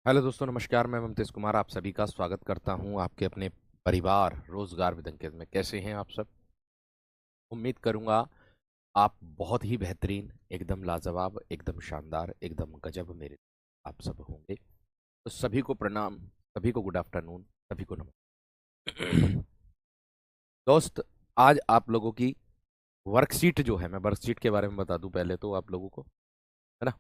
Hello दोस्तों, नमस्कार। मैं ममतेज कुमार आप सभी का स्वागत करता हूं आपके अपने परिवार रोजगार विद अंकित में। कैसे हैं आप सब? उम्मीद करूंगा आप बहुत ही बेहतरीन, एकदम लाजवाब, एकदम शानदार, एकदम गजब मेरे आप सब होंगे। तो सभी को प्रणाम, सभी को गुड आफ्टरनून, सभी को नमस्कार। दोस्त, आज आप लोगों की वर्कशीट जो है, मैं वर्कशीट के बारे में बता दूं पहले तो आप लोगों को, है ना।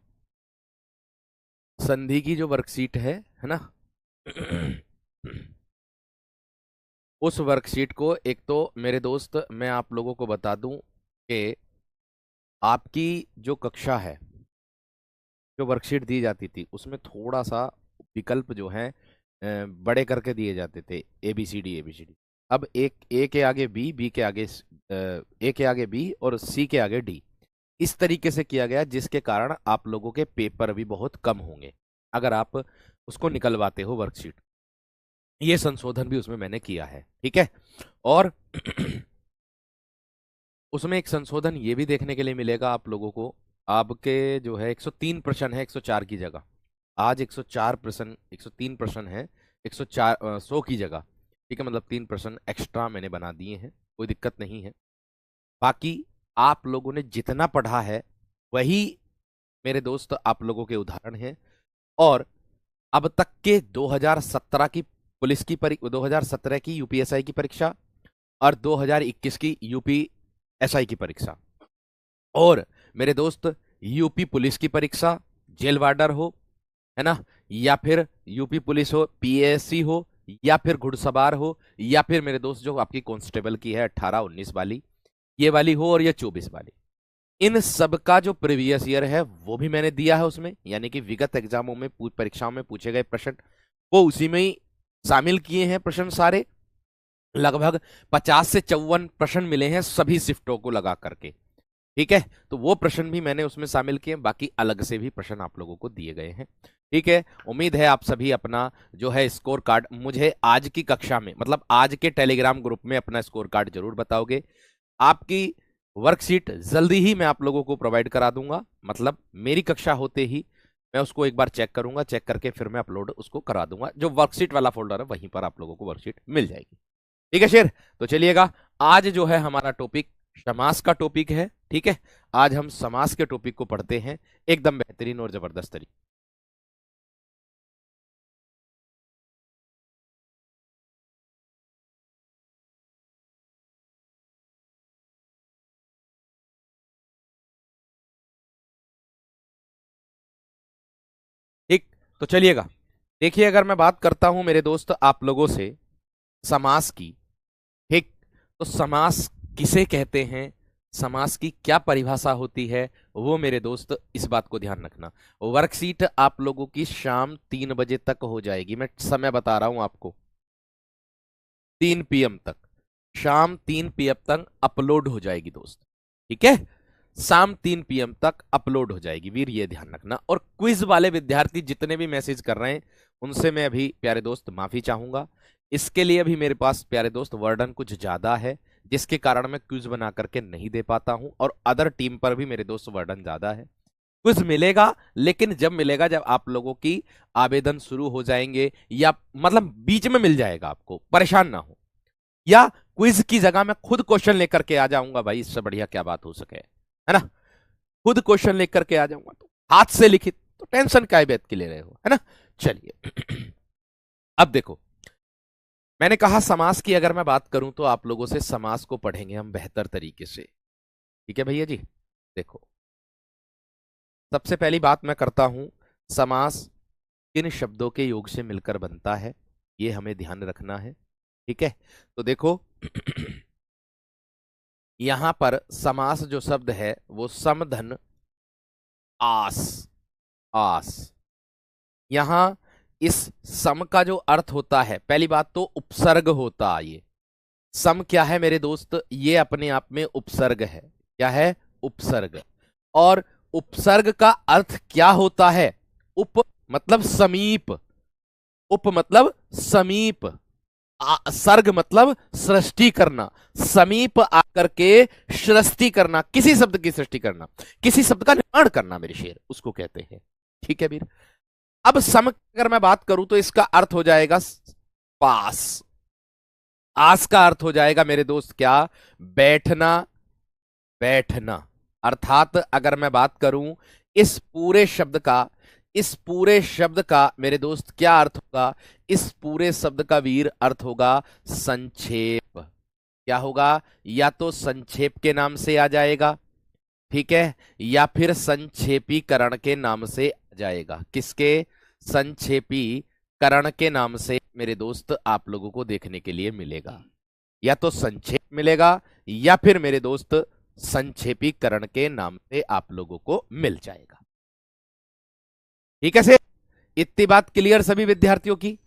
संधि की जो वर्कशीट है ना। उस वर्कशीट को एक तो मेरे दोस्त मैं आप लोगों को बता दूं कि आपकी जो कक्षा है, जो वर्कशीट दी जाती थी उसमें थोड़ा सा विकल्प जो है बड़े करके दिए जाते थे। A B C D, A B C D. अब एक ए के आगे बी, बी के आगे ए के आगे बी और सी के आगे डी, इस तरीके से किया गया जिसके कारण आप लोगों के पेपर भी बहुत कम होंगे अगर आप उसको निकलवाते हो वर्कशीट। ये संशोधन भी उसमें मैंने किया है, ठीक है। और उसमें एक संशोधन ये भी देखने के लिए मिलेगा आप लोगों को। आपके जो है 103 प्रश्न है 104 की जगह। आज 104 प्रश्न, 103 प्रश्न है 104 100 की जगह, ठीक है। मतलब 3 प्रश्न एक्स्ट्रा मैंने बना दिए हैं, कोई दिक्कत नहीं है। बाकी आप लोगों ने जितना पढ़ा है वही मेरे दोस्त आप लोगों के उदाहरण हैं। और अब तक के 2017 की पुलिस की 2017 की यूपीएसआई की परीक्षा और 2021 की यूपीएसआई की परीक्षा, और मेरे दोस्त यूपी पुलिस की परीक्षा, जेल वार्डर हो, है ना, या फिर यूपी पुलिस हो, पीएससी हो, या फिर घुड़सवार हो, या फिर मेरे दोस्त जो आपकी कांस्टेबल की है 18-19 वाली, ये वाली हो, और ये 24 वाली, इन सब का जो प्रीवियस ईयर है वो भी मैंने दिया है उसमें। यानी कि विगत एग्जामों में परीक्षाओं में पूछे गए प्रश्न वो उसी में ही शामिल किए हैं प्रश्न सारे। लगभग 50 से 54 प्रश्न मिले हैं सभी शिफ्टों को लगा करके, ठीक है। तो वो प्रश्न भी मैंने उसमें शामिल किए, बाकी अलग से भी प्रश्न आप लोगों को दिए गए हैं, ठीक है। उम्मीद है आप सभी अपना जो है स्कोर कार्ड मुझे आज की कक्षा में, मतलब आज के टेलीग्राम ग्रुप में अपना स्कोर कार्ड जरूर बताओगे। आपकी वर्कशीट जल्दी ही मैं आप लोगों को प्रोवाइड करा दूंगा, मतलब मेरी कक्षा होते ही मैं उसको एक बार चेक करूंगा, चेक करके फिर मैं अपलोड उसको करा दूंगा। जो वर्कशीट वाला फोल्डर है वहीं पर आप लोगों को वर्कशीट मिल जाएगी, ठीक है शेर। तो चलिएगा, आज जो है हमारा टॉपिक समास का टॉपिक है, ठीक है। आज हम समास के टॉपिक को पढ़ते हैं एकदम बेहतरीन और जबरदस्त तरीके। ठीक, तो चलिएगा, देखिए अगर मैं बात करता हूं मेरे दोस्त आप लोगों से समास की, ठीक, तो समास किसे कहते हैं, समास की क्या परिभाषा होती है, वो मेरे दोस्त इस बात को ध्यान रखना। वर्कशीट आप लोगों की शाम 3 बजे तक हो जाएगी, मैं समय बता रहा हूं आपको, 3 PM तक, शाम 3 PM तक अपलोड हो जाएगी दोस्त, ठीक है। शाम 3 PM तक अपलोड हो जाएगी वीर, ये ध्यान रखना। और क्विज वाले विद्यार्थी जितने भी मैसेज कर रहे हैं उनसे मैं अभी प्यारे दोस्त माफी चाहूंगा। इसके लिए अभी मेरे पास प्यारे दोस्त वर्डन कुछ ज्यादा है, जिसके कारण मैं क्विज बना करके नहीं दे पाता हूं, और अदर टीम पर भी मेरे दोस्त वर्डन ज्यादा है। क्विज मिलेगा, लेकिन जब मिलेगा जब आप लोगों की आवेदन शुरू हो जाएंगे, या मतलब बीच में मिल जाएगा, आपको परेशान ना हो। या क्विज की जगह मैं खुद क्वेश्चन लेकर के आ जाऊंगा, भाई इससे बढ़िया क्या बात हो सके, है ना। खुद क्वेश्चन लेकर के आ जाऊंगा, तो हाथ से लिखित, तो टेंशन काय बात की ले रहे हो, है ना। चलिए, अब देखो, मैंने कहा समास की अगर मैं बात करूं तो आप लोगों से समास को पढ़ेंगे हम बेहतर तरीके से, ठीक है भैया जी। देखो, सबसे पहली बात मैं करता हूं, समास किन शब्दों के योग से मिलकर बनता है, ये हमें ध्यान रखना है, ठीक है। तो देखो, यहां पर समास जो शब्द है वो समधन आस, आस, यहां इस सम का जो अर्थ होता है, पहली बात तो उपसर्ग होता है। ये सम क्या है मेरे दोस्त, ये अपने आप में उपसर्ग है। क्या है? उपसर्ग। और उपसर्ग का अर्थ क्या होता है? उप मतलब समीप, उप मतलब समीप, सर्ग मतलब सृष्टि करना, समीप आकर के सृष्टि करना, किसी शब्द की सृष्टि करना, किसी शब्द का निर्माण करना मेरे शेर, उसको कहते हैं, ठीक है वीर। अब सम की अगर मैं बात करूं तो इसका अर्थ हो जाएगा पास। आस का अर्थ हो जाएगा मेरे दोस्त क्या? बैठना। बैठना। अर्थात अगर मैं बात करूं इस पूरे शब्द का, इस पूरे शब्द का मेरे दोस्त क्या अर्थ होगा? इस पूरे शब्द का वीर अर्थ होगा संक्षेप। क्या होगा? या तो संक्षेप के नाम से आ जाएगा, ठीक है, या फिर संक्षेपीकरण के नाम से आ जाएगा। किसके? संक्षेपीकरण के नाम से मेरे दोस्त आप लोगों को देखने के लिए मिलेगा। या तो संक्षेप मिलेगा या फिर मेरे दोस्त संक्षेपीकरण के नाम से आप लोगों को मिल जाएगा। ठीक है से? इतनी बात क्लियर सभी विद्यार्थियों की?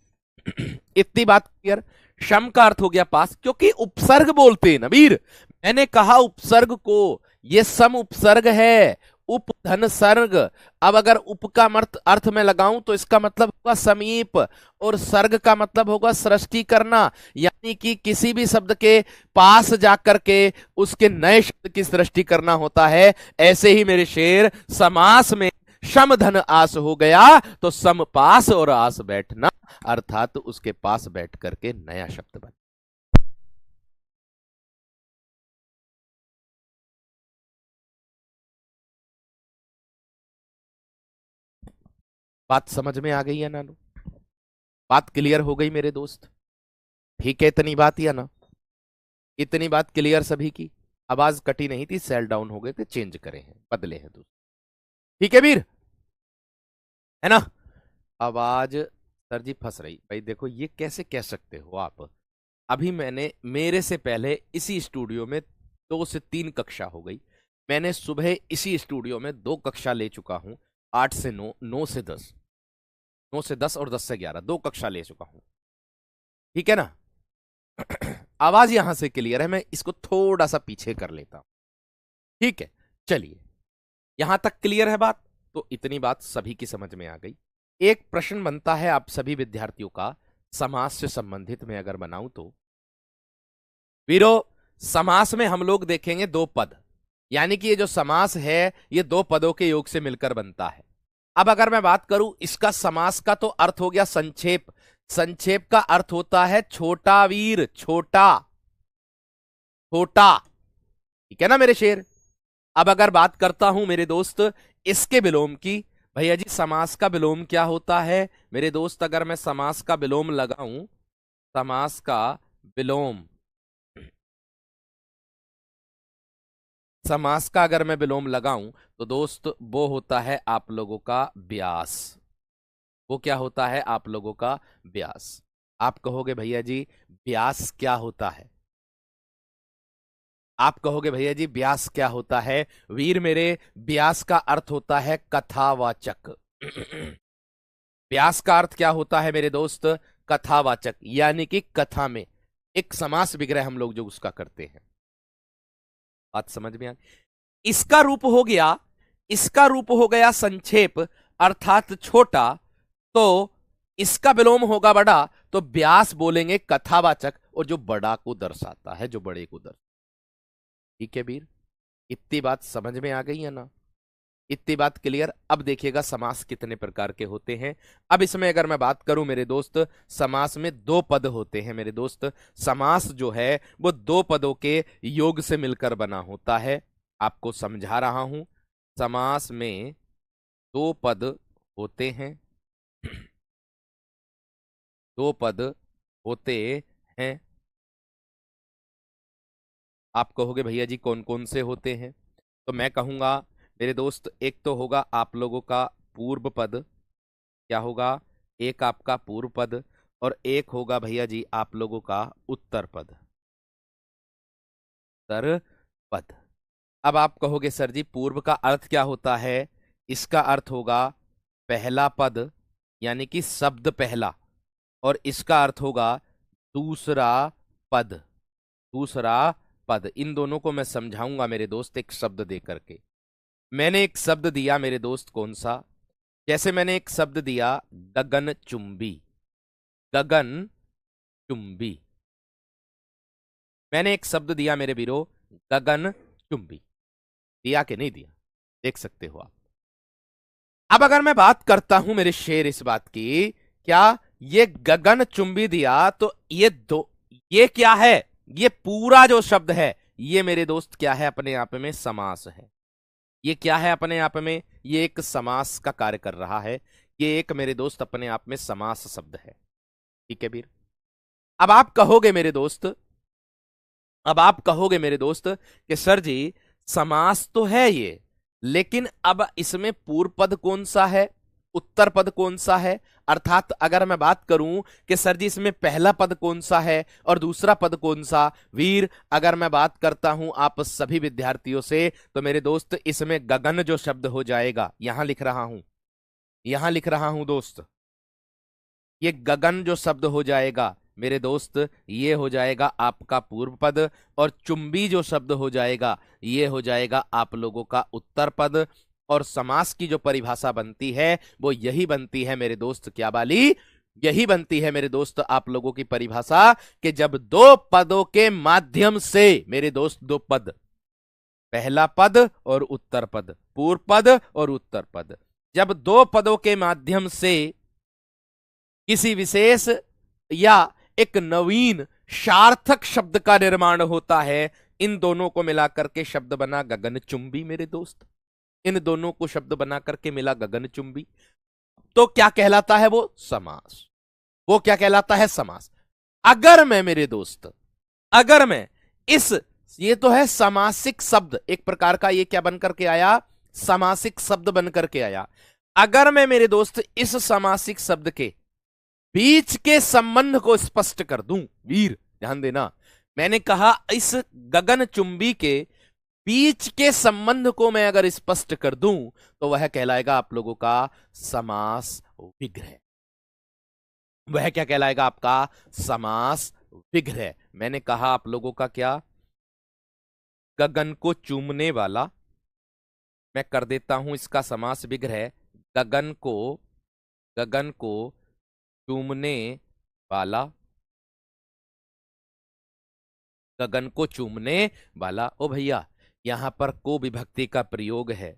इतनी बात क्लियर। शम का अर्थ हो गया पास, क्योंकि उपसर्ग बोलते हैं नबीर। मैंने कहा उपसर्ग को, ये सम उपसर्ग है, उप धन सर्ग। अब अगर उप का अर्थ में लगाऊं तो इसका मतलब होगा समीप, और सर्ग का मतलब होगा सृष्टि करना, यानी कि किसी भी शब्द के पास जाकर के उसके नए शब्द की सृष्टि करना होता है। ऐसे ही मेरे शेर समास में शम धन आस हो गया तो सम पास और आस बैठना, अर्थात उसके पास बैठ करके नया शब्द बन। बात समझ में आ गई है नानू? बात क्लियर हो गई मेरे दोस्त? ठीक है, इतनी बात या ना? इतनी बात क्लियर सभी की? आवाज कटी नहीं थी, सेल डाउन हो गए थे, चेंज करे हैं, बदले हैं दोस्त। ठीक है वीर, है ना? आवाज सर जी फंस रही भाई, देखो ये कैसे कह सकते हो आप? अभी मैंने, मेरे से पहले इसी स्टूडियो में 2 से 3 कक्षा हो गई। मैंने सुबह इसी स्टूडियो में 2 कक्षा ले चुका हूं, 8 से 9, 9 से 10, 9 से 10 और 10 से 11, 2 कक्षा ले चुका हूं। ठीक है ना? आवाज यहां से क्लियर है, मैं इसको थोड़ा सा पीछे कर लेता हूं। ठीक है, चलिए, यहां तक क्लियर है बात? तो इतनी बात सभी की समझ में आ गई। एक प्रश्न बनता है आप सभी विद्यार्थियों का, समास से संबंधित में अगर बनाऊं तो वीरो, समास में हम लोग देखेंगे 2 पद, यानी कि ये जो समास है ये 2 पदों के योग से मिलकर बनता है। अब अगर मैं बात करूं इसका समास का, तो अर्थ हो गया संक्षेप। संक्षेप का अर्थ होता है छोटा वीर, छोटा, छोटा। ठीक है ना मेरे शेर? अब अगर बात करता हूं मेरे दोस्त इसके विलोम की, भैया जी समास का विलोम क्या होता है मेरे दोस्त? अगर मैं समास का विलोम लगाऊं, समास का विलोम, समास का अगर मैं विलोम लगाऊं तो दोस्त वो होता है आप लोगों का व्यास। वो क्या होता है आप लोगों का? व्यास। आप कहोगे भैया जी व्यास क्या होता है? आप कहोगे भैया जी व्यास क्या होता है? वीर मेरे, व्यास का अर्थ होता है कथावाचक। व्यास का अर्थ क्या होता है मेरे दोस्त? कथावाचक, यानी कि कथा में एक समास विग्रह हम लोग जो उसका करते हैं। बात समझ में आ? इसका रूप हो गया, इसका रूप हो गया संक्षेप, अर्थात छोटा। तो इसका विलोम होगा बड़ा, तो व्यास बोलेंगे कथावाचक, और जो बड़ा को दर्शाता है, जो बड़े को दर्शाता। ठीक है वीर, इतनी बात समझ में आ गई है ना? इतनी बात क्लियर? अब देखिएगा समास कितने प्रकार के होते हैं। अब इसमें अगर मैं बात करूं मेरे दोस्त, समास में 2 पद होते हैं मेरे दोस्त। समास जो है वो 2 पदों के योग से मिलकर बना होता है। आपको समझा रहा हूं, समास में 2 पद होते हैं, 2 पद होते हैं। आप कहोगे भैया जी कौन कौन से होते हैं? तो मैं कहूंगा मेरे दोस्त, एक तो होगा आप लोगों का पूर्व पद। क्या होगा? एक आपका पूर्व पद, और एक होगा भैया जी आप लोगों का उत्तर पद। उत्तर पद। अब आप कहोगे सर जी पूर्व का अर्थ क्या होता है? इसका अर्थ होगा पहला पद, यानी कि शब्द पहला, और इसका अर्थ होगा दूसरा पद। दूसरा पद, इन दोनों को मैं समझाऊंगा मेरे दोस्त एक शब्द दे करके। मैंने एक शब्द दिया मेरे दोस्त, कौन सा? जैसे मैंने एक शब्द दिया गगन चुंबी। गगन चुंबी। मैंने एक शब्द दिया मेरे वीरो, गगन चुंबी। दिया कि नहीं दिया? देख सकते हो आप। अब अगर मैं बात करता हूं मेरे शेर इस बात की, क्या ये गगन चुंबी दिया, तो ये क्या है? ये पूरा जो शब्द है ये मेरे दोस्त क्या है? अपने आप में समास है। ये क्या है अपने आप में? ये एक समास का कार्य कर रहा है। ये एक मेरे दोस्त अपने आप में समास शब्द है। ठीक है वीर। अब आप कहोगे मेरे दोस्त, अब आप कहोगे मेरे दोस्त कि सर जी समास तो है ये, लेकिन अब इसमें पूर्व पद कौन सा है, उत्तर पद कौन सा है? अर्थात अगर मैं बात करूं कि सर जी इसमें पहला पद कौन सा है और दूसरा पद कौन सा, वीर अगर मैं बात करता हूं आप सभी विद्यार्थियों से, तो मेरे दोस्त इसमें गगन जो शब्द हो जाएगा, यहां लिख रहा हूं, यहां लिख रहा हूं दोस्त, ये गगन जो शब्द हो जाएगा मेरे दोस्त, ये हो जाएगा आपका पूर्व पद, और चुंबी जो शब्द हो जाएगा ये हो जाएगा आप लोगों का उत्तर पद। और समास की जो परिभाषा बनती है वो यही बनती है मेरे दोस्त, क्या वाली? यही बनती है मेरे दोस्त आप लोगों की परिभाषा, कि जब दो पदों के माध्यम से मेरे दोस्त, दो पद, पहला पद और उत्तर पद, पूर्व पद और उत्तर पद, जब दो पदों के माध्यम से किसी विशेष या एक नवीन सार्थक शब्द का निर्माण होता है, इन दोनों को मिलाकर के शब्द बना गगनचुंबी मेरे दोस्त। इन दोनों को शब्द बना करके मिला गगनचुंबी। तो क्या कहलाता है वो? समास। वो क्या कहलाता है? समास। अगर मैं मेरे दोस्त, अगर मैं इस, ये तो है समासिक शब्द एक प्रकार का, ये क्या बनकर के आया? समासिक शब्द बनकर के आया। अगर मैं मेरे दोस्त इस समासिक शब्द के बीच के संबंध को स्पष्ट कर दूं, वीर ध्यान देना, मैंने कहा इस गगनचुंबी के बीच के संबंध को मैं अगर स्पष्ट कर दूं तो वह कहलाएगा आप लोगों का समास विग्रह। वह क्या कहलाएगा? आपका समास विग्रह। मैंने कहा आप लोगों का क्या? गगन को चूमने वाला, मैं कर देता हूं इसका समास विग्रह, गगन को, गगन को चूमने वाला, गगन को चूमने वाला। ओ भैया यहां पर को विभक्ति का प्रयोग है।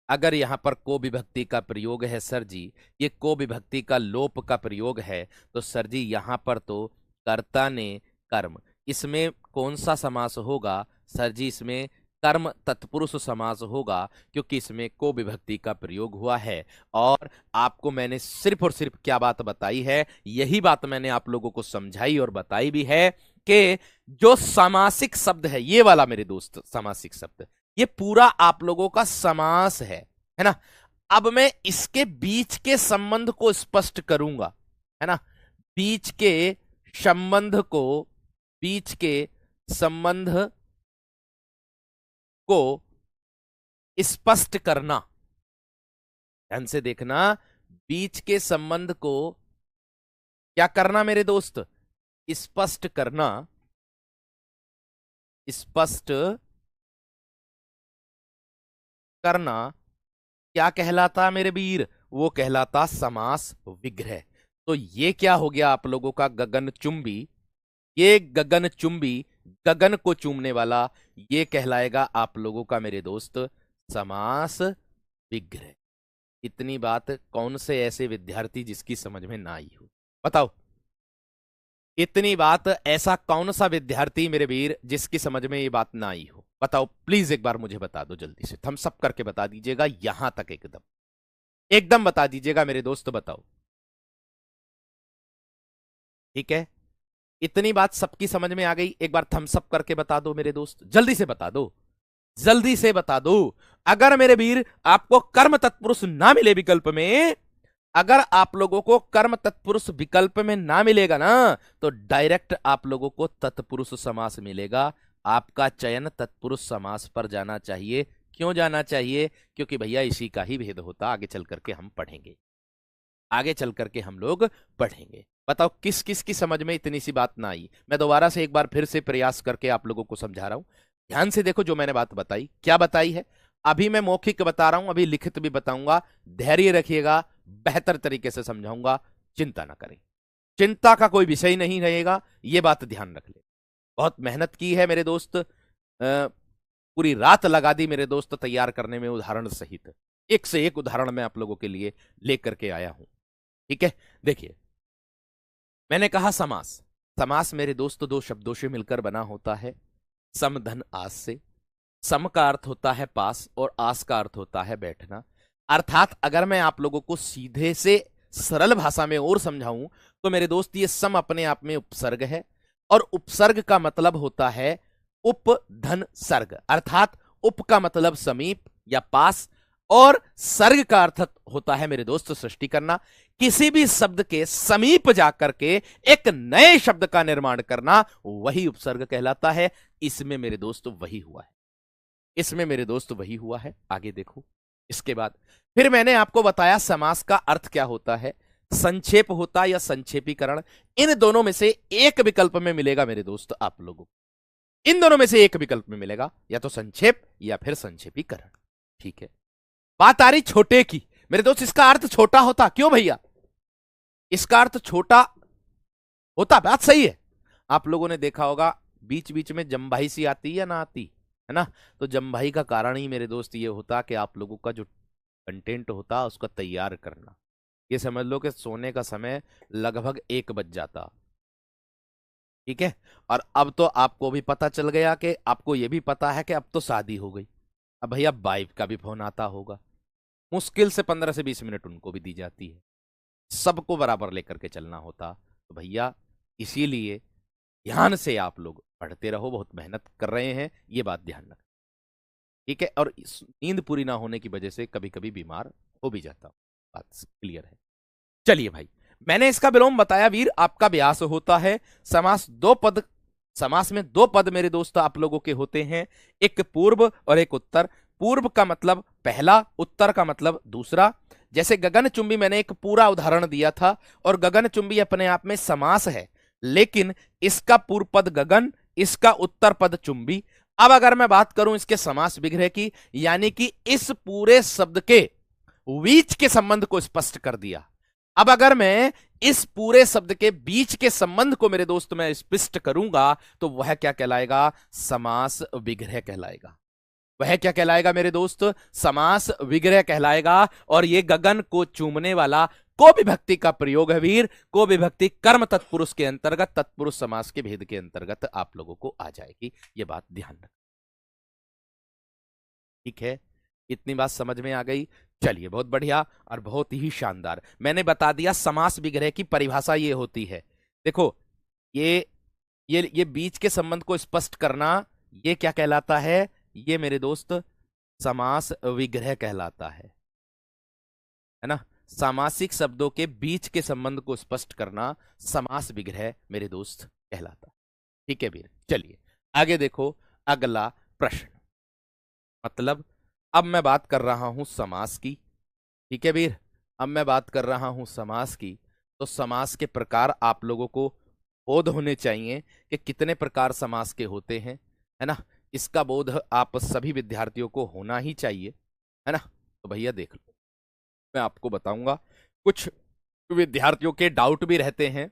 अगर यहां पर को विभक्ति का प्रयोग है सर जी, ये को विभक्ति का लोप का प्रयोग है, तो सर जी यहां पर तो कर्ता ने कर्म, इसमें कौन सा समास होगा? सर जी इसमें कर्म तत्पुरुष समास होगा, क्योंकि इसमें को विभक्ति का प्रयोग हुआ है। और आपको मैंने सिर्फ और सिर्फ क्या बात बताई है, यही बात मैंने आप लोगों को समझाई और बताई भी है कि जो सामासिक शब्द है ये वाला मेरे दोस्त, सामासिक शब्द ये पूरा आप लोगों का समास है ना। अब मैं इसके बीच के संबंध को स्पष्ट करूंगा, है ना, बीच के संबंध को, बीच के संबंध को स्पष्ट करना, ध्यान से देखना, बीच के संबंध को क्या करना मेरे दोस्त? स्पष्ट करना, स्पष्ट करना क्या कहलाता मेरे वीर? वो कहलाता समास विग्रह। तो ये क्या हो गया आप लोगों का? गगनचुंबी। ये गगनचुंबी, गगन को चूमने वाला, ये कहलाएगा आप लोगों का मेरे दोस्त समास विग्रह। इतनी बात कौन से ऐसे विद्यार्थी जिसकी समझ में ना आई हो? बताओ, इतनी बात ऐसा कौन सा विद्यार्थी मेरे वीर जिसकी समझ में ये बात ना आई हो? बताओ प्लीज, एक बार मुझे बता दो जल्दी से, थम्स अप करके बता दीजिएगा, यहां तक एकदम एकदम बता दीजिएगा मेरे दोस्त, बताओ। ठीक है, इतनी बात सबकी समझ में आ गई? एक बार थम्स अप करके बता दो मेरे दोस्त, जल्दी से बता दो, जल्दी से बता दो। अगर मेरे वीर आपको कर्म तत्पुरुष ना मिले विकल्प में, अगर आप लोगों को कर्म तत्पुरुष विकल्प में ना मिलेगा ना, तो डायरेक्ट आप लोगों को तत्पुरुष समास मिलेगा। आपका चयन तत्पुरुष समास पर जाना चाहिए। क्यों जाना चाहिए? क्योंकि भैया इसी का ही भेद होता, आगे चल करके हम पढ़ेंगे, आगे चल करके हम लोग पढ़ेंगे। बताओ किस किस की समझ में इतनी सी बात ना आई? मैं दोबारा से एक बार फिर से प्रयास करके आप लोगों को समझा रहा हूं, ध्यान से देखो जो मैंने बात बताई। क्या बताई है? अभी मैं मौखिक बता रहा हूं, अभी लिखित भी बताऊंगा, धैर्य रखिएगा, बेहतर तरीके से समझाऊंगा, चिंता ना करें, चिंता का कोई विषय नहीं रहेगा, ये बात ध्यान रख ले। बहुत मेहनत की है मेरे दोस्त, पूरी रात लगा दी मेरे दोस्त तैयार करने में उदाहरण सहित। एक से एक उदाहरण मैं आप लोगों के लिए लेकर के आया हूं। ठीक है, देखिए, मैंने कहा समास। समास मेरे दोस्त दो शब्दों से मिलकर बना होता है, सम धन आस से। सम का अर्थ होता है पास और आस का अर्थ होता है बैठना। अर्थात अगर मैं आप लोगों को सीधे से सरल भाषा में और समझाऊं तो मेरे दोस्त, ये सम अपने आप में उपसर्ग है, और उपसर्ग का मतलब होता है उप धन सर्ग। अर्थात उप का मतलब समीप या पास, और सर्ग का अर्थ होता है मेरे दोस्त सृष्टि करना। किसी भी शब्द के समीप जाकर के एक नए शब्द का निर्माण करना, वही उपसर्ग कहलाता है। इसमें मेरे दोस्त वही हुआ है, इसमें मेरे दोस्त वही हुआ है। आगे देखो, इसके बाद फिर मैंने आपको बताया समास का अर्थ क्या होता है, संक्षेप होता या संक्षेपीकरण। इन दोनों में से एक विकल्प में मिलेगा मेरे दोस्त आप लोगों को, इन दोनों में से एक विकल्प में मिलेगा, या तो संक्षेप या फिर संक्षेपीकरण। ठीक है, बात आ रही छोटे की। मेरे दोस्त, इसका अर्थ छोटा होता, क्यों भैया? इसका अर्थ छोटा होता, बात सही है। आप लोगों ने देखा होगा बीच बीच में जमभाई सी आती है या ना आती है ना, तो जमभाई का कारण ही मेरे दोस्त ये होता कि आप लोगों का जो कंटेंट होता उसका तैयार करना। ये समझ लो कि सोने का समय लगभग 1 बज जाता। ठीक है, और अब तो आपको भी पता चल गया कि आपको ये भी पता है कि अब तो शादी हो गई। अब भैया वाइफ का भी फोन आता होगा, मुश्किल से 15 से 20 मिनट उनको भी दी जाती है, सबको बराबर लेकर के चलना होता। तो भैया इसीलिए ध्यान से आप लोग पढ़ते रहो, बहुत मेहनत कर रहे हैं, ये बात ध्यान रखें। ठीक है, और नींद पूरी ना होने की वजह से कभी कभी बीमार हो भी जाता हूं, बात क्लियर है। चलिए भाई, मैंने इसका विलोम बताया वीर, आपका व्यास होता है। समास दो पद, समास में 2 पद मेरे दोस्त आप लोगों के होते हैं, एक पूर्व और एक उत्तर। पूर्व का मतलब पहला, उत्तर का मतलब दूसरा। जैसे गगनचुंबी मैंने एक पूरा उदाहरण दिया था, और गगनचुंबी अपने आप में समास है, लेकिन इसका पूर्व पद गगन, इसका उत्तर पद चुंबी। अब अगर मैं बात करूं इसके समास विग्रह की, यानी कि इस पूरे शब्द के बीच के संबंध को स्पष्ट कर दिया। अब अगर मैं इस पूरे शब्द के बीच के संबंध को मेरे दोस्त मैं स्पष्ट करूंगा, तो वह क्या कहलाएगा? समास विग्रह कहलाएगा। वह क्या कहलाएगा मेरे दोस्त? समास विग्रह कहलाएगा। और ये गगन को चूमने वाला को विभक्ति का प्रयोग है वीर, को विभक्ति कर्म तत्पुरुष के अंतर्गत, तत्पुरुष समास के भेद के अंतर्गत आप लोगों को आ जाएगी, ये बात ध्यान रखें। ठीक है, इतनी बात समझ में आ गई। चलिए, बहुत बढ़िया और बहुत ही शानदार। मैंने बता दिया समास विग्रह की परिभाषा ये होती है। देखो, ये ये बीच के संबंध को स्पष्ट करना, ये क्या कहलाता है? ये मेरे दोस्त समास विग्रह कहलाता है ना। सामासिक शब्दों के बीच के संबंध को स्पष्ट करना समास विग्रह मेरे दोस्त कहलाता। ठीक है वीर, चलिए आगे देखो। अगला प्रश्न, मतलब अब मैं बात कर रहा हूं समास की। ठीक है वीर, अब मैं बात कर रहा हूं समास की। तो समास के प्रकार आप लोगों को बोध होने चाहिए कि कितने प्रकार समास के होते हैं, है ना। इसका बोध आप सभी विद्यार्थियों को होना ही चाहिए, है ना। तो भैया देख लो, मैं आपको बताऊंगा। कुछ विद्यार्थियों के डाउट भी रहते हैं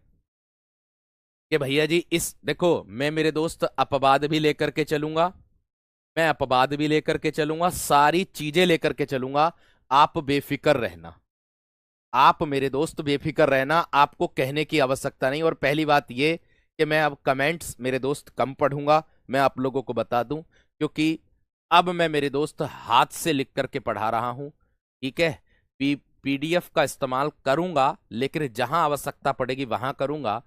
कि भैया जी, इस देखो, मैं मेरे दोस्त अपवाद भी लेकर के चलूंगा, मैं अपवाद भी लेकर के चलूंगा, सारी चीजें लेकर के चलूंगा। आप बेफिक्र रहना, आप मेरे दोस्त बेफिक्र रहना, आपको कहने की आवश्यकता नहीं। और पहली बात ये कि मैं अब कमेंट्स मेरे दोस्त कम पढ़ूंगा, मैं आप लोगों को बता दूं, क्योंकि अब मैं मेरे दोस्त हाथ से लिख करके पढ़ा रहा हूं। ठीक है, पीडीएफ का इस्तेमाल करूंगा, लेकिन जहां आवश्यकता पड़ेगी वहां करूंगा।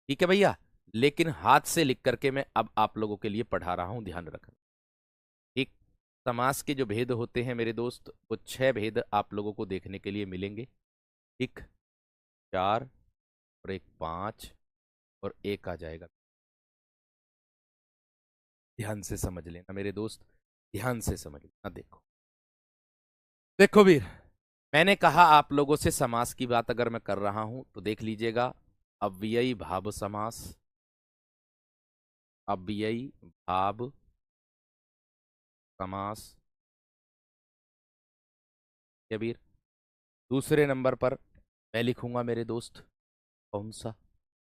ठीक है भैया, लेकिन हाथ से लिख करके मैं अब आप लोगों के लिए पढ़ा रहा हूं, ध्यान रखना। ठीक, समास के जो भेद होते हैं मेरे दोस्त, वो 6 भेद आप लोगों को देखने के लिए मिलेंगे। ठीक, 4 और एक 5 और एक आ जाएगा। ध्यान से समझ लेना मेरे दोस्त, ध्यान से समझ लेना। देखो देखो वीर, मैंने कहा आप लोगों से समास की बात अगर मैं कर रहा हूं तो देख लीजिएगा। अव्ययी भाव समास, अव्ययी भाव समास है वीर। दूसरे नंबर पर मैं लिखूंगा मेरे दोस्त, कौन सा?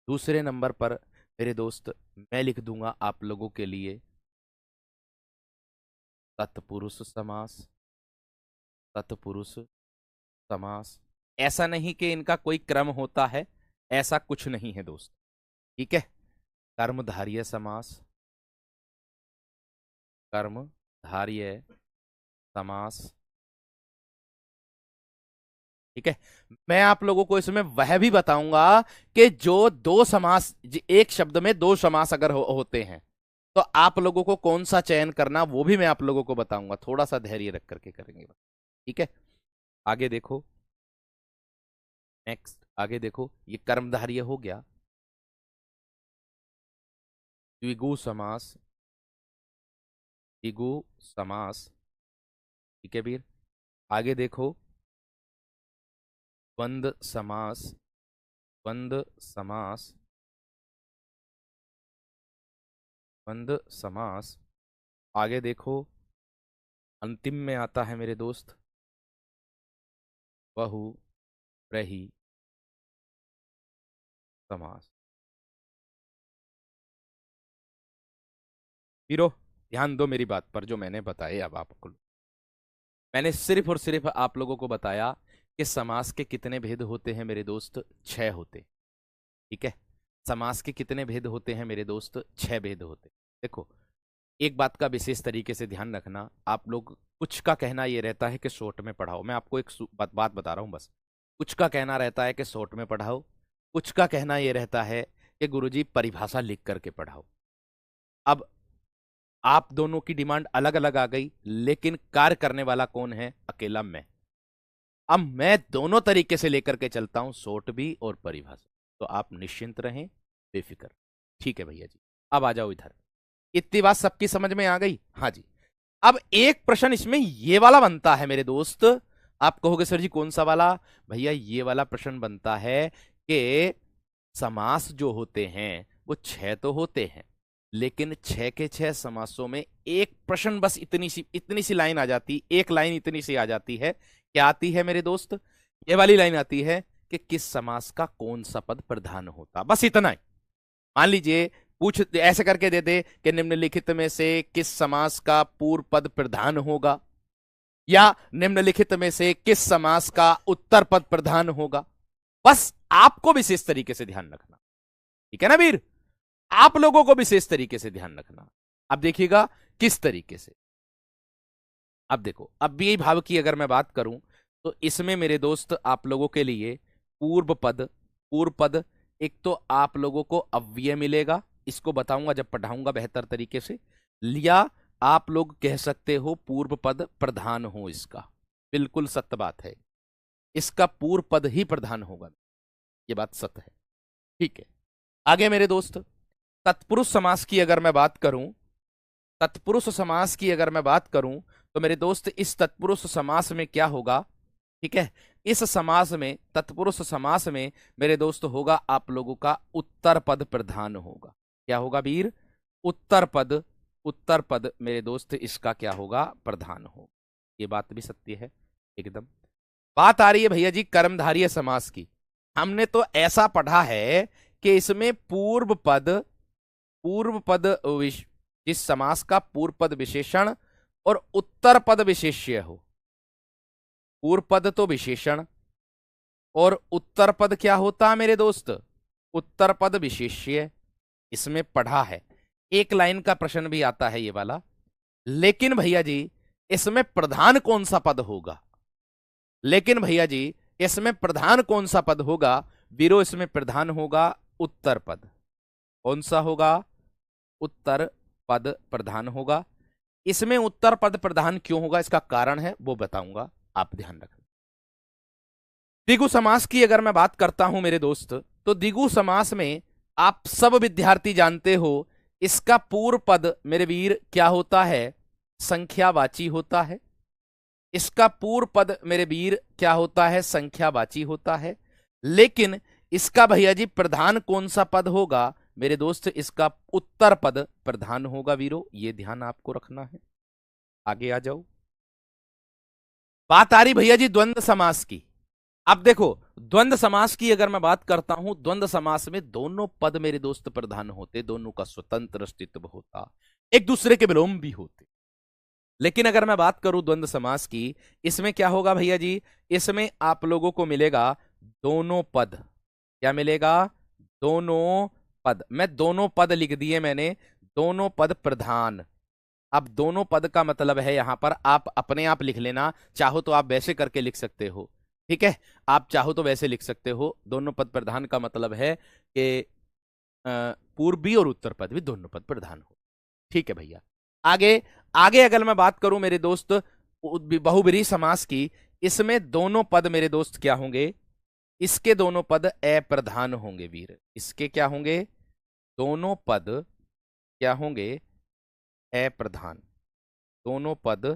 दूसरे नंबर पर मेरे दोस्त मैं लिख दूंगा आप लोगों के लिए तत्पुरुष समास। तत्पुरुष समास। ऐसा नहीं कि इनका कोई क्रम होता है, ऐसा कुछ नहीं है दोस्त, ठीक है। कर्मधारय समास, कर्मधारय समास, ठीक है। मैं आप लोगों को इसमें वह भी बताऊंगा कि जो दो समास, एक शब्द में दो समास अगर होते हैं तो आप लोगों को कौन सा चयन करना, वो भी मैं आप लोगों को बताऊंगा। थोड़ा सा धैर्य रख करके करेंगे, ठीक है। आगे देखो, नेक्स्ट आगे देखो, ये कर्मधारय हो गया। द्विगु समास, द्विगु समास, ठीक है वीर। आगे देखो, द्वंद्व समास, द्वंद्व समास, द्वंद्व समास। आगे देखो, अंतिम में आता है मेरे दोस्त बहु रही समास। हीरो, ध्यान दो मेरी बात पर, जो मैंने बताए अब आपको। मैंने सिर्फ और सिर्फ आप लोगों को बताया कि समास के कितने भेद होते हैं मेरे दोस्त, 6 होते, ठीक है। समास के कितने भेद होते हैं मेरे दोस्त, 6 भेद होते। देखो, एक बात का विशेष तरीके से ध्यान रखना, आप लोग कुछ का कहना ये रहता है कि शॉर्ट में पढ़ाओ। मैं आपको एक बात बता रहा हूं बस। कुछ का कहना रहता है कि शॉर्ट में पढ़ाओ, कुछ का कहना ये रहता है कि गुरुजी परिभाषा लिख करके पढ़ाओ। अब आप दोनों की डिमांड अलग अलग आ गई, लेकिन कार्य करने वाला कौन है, अकेला मैं। अब मैं दोनों तरीके से लेकर के चलता हूं, शॉर्ट भी और परिभाषा। तो आप निश्चिंत रहें, बेफिक्र, ठीक है भैया जी। अब आ जाओ इधर, इतनी बात सबकी समझ में आ गई, हाँ जी। अब एक प्रश्न इसमें ये वाला बनता है मेरे दोस्त। आप कहोगे सर जी कौन सा वाला, भैया ये वाला प्रश्न बनता है कि समास जो होते हैं वो 6 तो होते हैं, लेकिन 6 के 6 समासों में एक प्रश्न, बस इतनी सी लाइन आ जाती, एक लाइन इतनी सी आ जाती है। क्या आती है मेरे दोस्त, ये वाली लाइन आती है कि किस समास का कौन सा पद प्रधान होता, बस इतना ही। मान लीजिए पूछ ऐसे करके दे दे कि निम्नलिखित में से किस समास का पूर्व पद प्रधान होगा, या निम्नलिखित में से किस समास का उत्तर पद प्रधान होगा। बस आपको विशेष तरीके से ध्यान रखना, ठीक है ना वीर, आप लोगों को विशेष तरीके से ध्यान रखना। अब देखिएगा किस तरीके से। अब देखो, अब भी भाव की अगर मैं बात करूं तो इसमें मेरे दोस्त आप लोगों के लिए पूर्व पद, पूर्व पद एक तो आप लोगों को अव्यय मिलेगा, इसको बताऊंगा जब पढ़ाऊंगा बेहतर तरीके से। लिया आप लोग कह सकते हो पूर्व पद प्रधान हो, इसका बिल्कुल सत्य बात है, इसका पूर्व पद ही प्रधान होगा, ये बात सत्य है, ठीक है। आगे मेरे दोस्त, तत्पुरुष समास की अगर मैं बात करूं, तत्पुरुष समास की अगर मैं बात करूं तो मेरे दोस्त इस तत्पुरुष समास में क्या होगा, ठीक है। इस समास में, तत्पुरुष समास में मेरे दोस्त होगा आप लोगों का उत्तर पद प्रधान होगा। क्या होगा वीर, उत्तर पद, उत्तर पद मेरे दोस्त इसका क्या होगा, प्रधान हो। ये बात भी सत्य है एकदम। बात आ रही है भैया जी कर्मधारय समास की। हमने तो ऐसा पढ़ा है कि इसमें पूर्व पद, पूर्व पद जिस समास का पूर्व पद विशेषण और उत्तर पद विशेष्य हो, पूर्व पद तो विशेषण और उत्तर पद क्या होता है मेरे दोस्त, उत्तर पद विशेष्य, इसमें पढ़ा है। एक लाइन का प्रश्न भी आता है ये वाला, लेकिन भैया जी इसमें प्रधान कौन सा पद होगा, लेकिन भैया जी इसमें प्रधान कौन सा पद होगा वीरो, इसमें प्रधान होगा उत्तर पद। कौन सा होगा, उत्तर पद प्रधान होगा। इसमें उत्तर पद प्रधान क्यों होगा, इसका कारण है वो बताऊंगा, आप ध्यान रखना। द्विगु समास की अगर मैं बात करता हूं मेरे दोस्त, तो द्विगु समास में आप सब विद्यार्थी जानते हो इसका पूर्व पद मेरे वीर क्या होता है, संख्यावाची होता है। इसका पूर्व पद मेरे वीर क्या होता है, संख्यावाची होता है। लेकिन इसका भैया जी प्रधान कौन सा पद होगा मेरे दोस्त, इसका उत्तर पद प्रधान होगा वीरो, ये ध्यान आपको रखना है। आगे आ जाओ, बात आ रही भैया जी द्वंद्व समास की। अब देखो द्वंद्व समास की अगर मैं बात करता हूं, द्वंद्व समास में दोनों पद मेरे दोस्त प्रधान होते, दोनों का स्वतंत्र अस्तित्व होता, एक दूसरे के विलोम भी होते। लेकिन अगर मैं बात करूं द्वंद्व समास की, इसमें क्या होगा भैया जी, इसमें आप लोगों को मिलेगा दोनों पद। क्या मिलेगा? दोनों पद। मैं दोनों पद लिख दिए मैंने, दोनों पद प्रधान। अब दोनों पद का मतलब है यहां पर, आप अपने आप लिख लेना, चाहो तो आप वैसे करके लिख सकते हो, ठीक है, आप चाहो तो वैसे लिख सकते हो। दोनों पद प्रधान का मतलब है कि पूर्वी और उत्तर पद भी दोनों पद प्रधान हो। ठीक है भैया। आगे, आगे अगर मैं बात करूं मेरे दोस्त बहुब्रीहि समास की, इसमें दोनों पद मेरे दोस्त क्या होंगे? इसके दोनों पद अप्रधान होंगे वीर। इसके क्या होंगे? दोनों पद क्या होंगे? अप्रधान। दोनों पद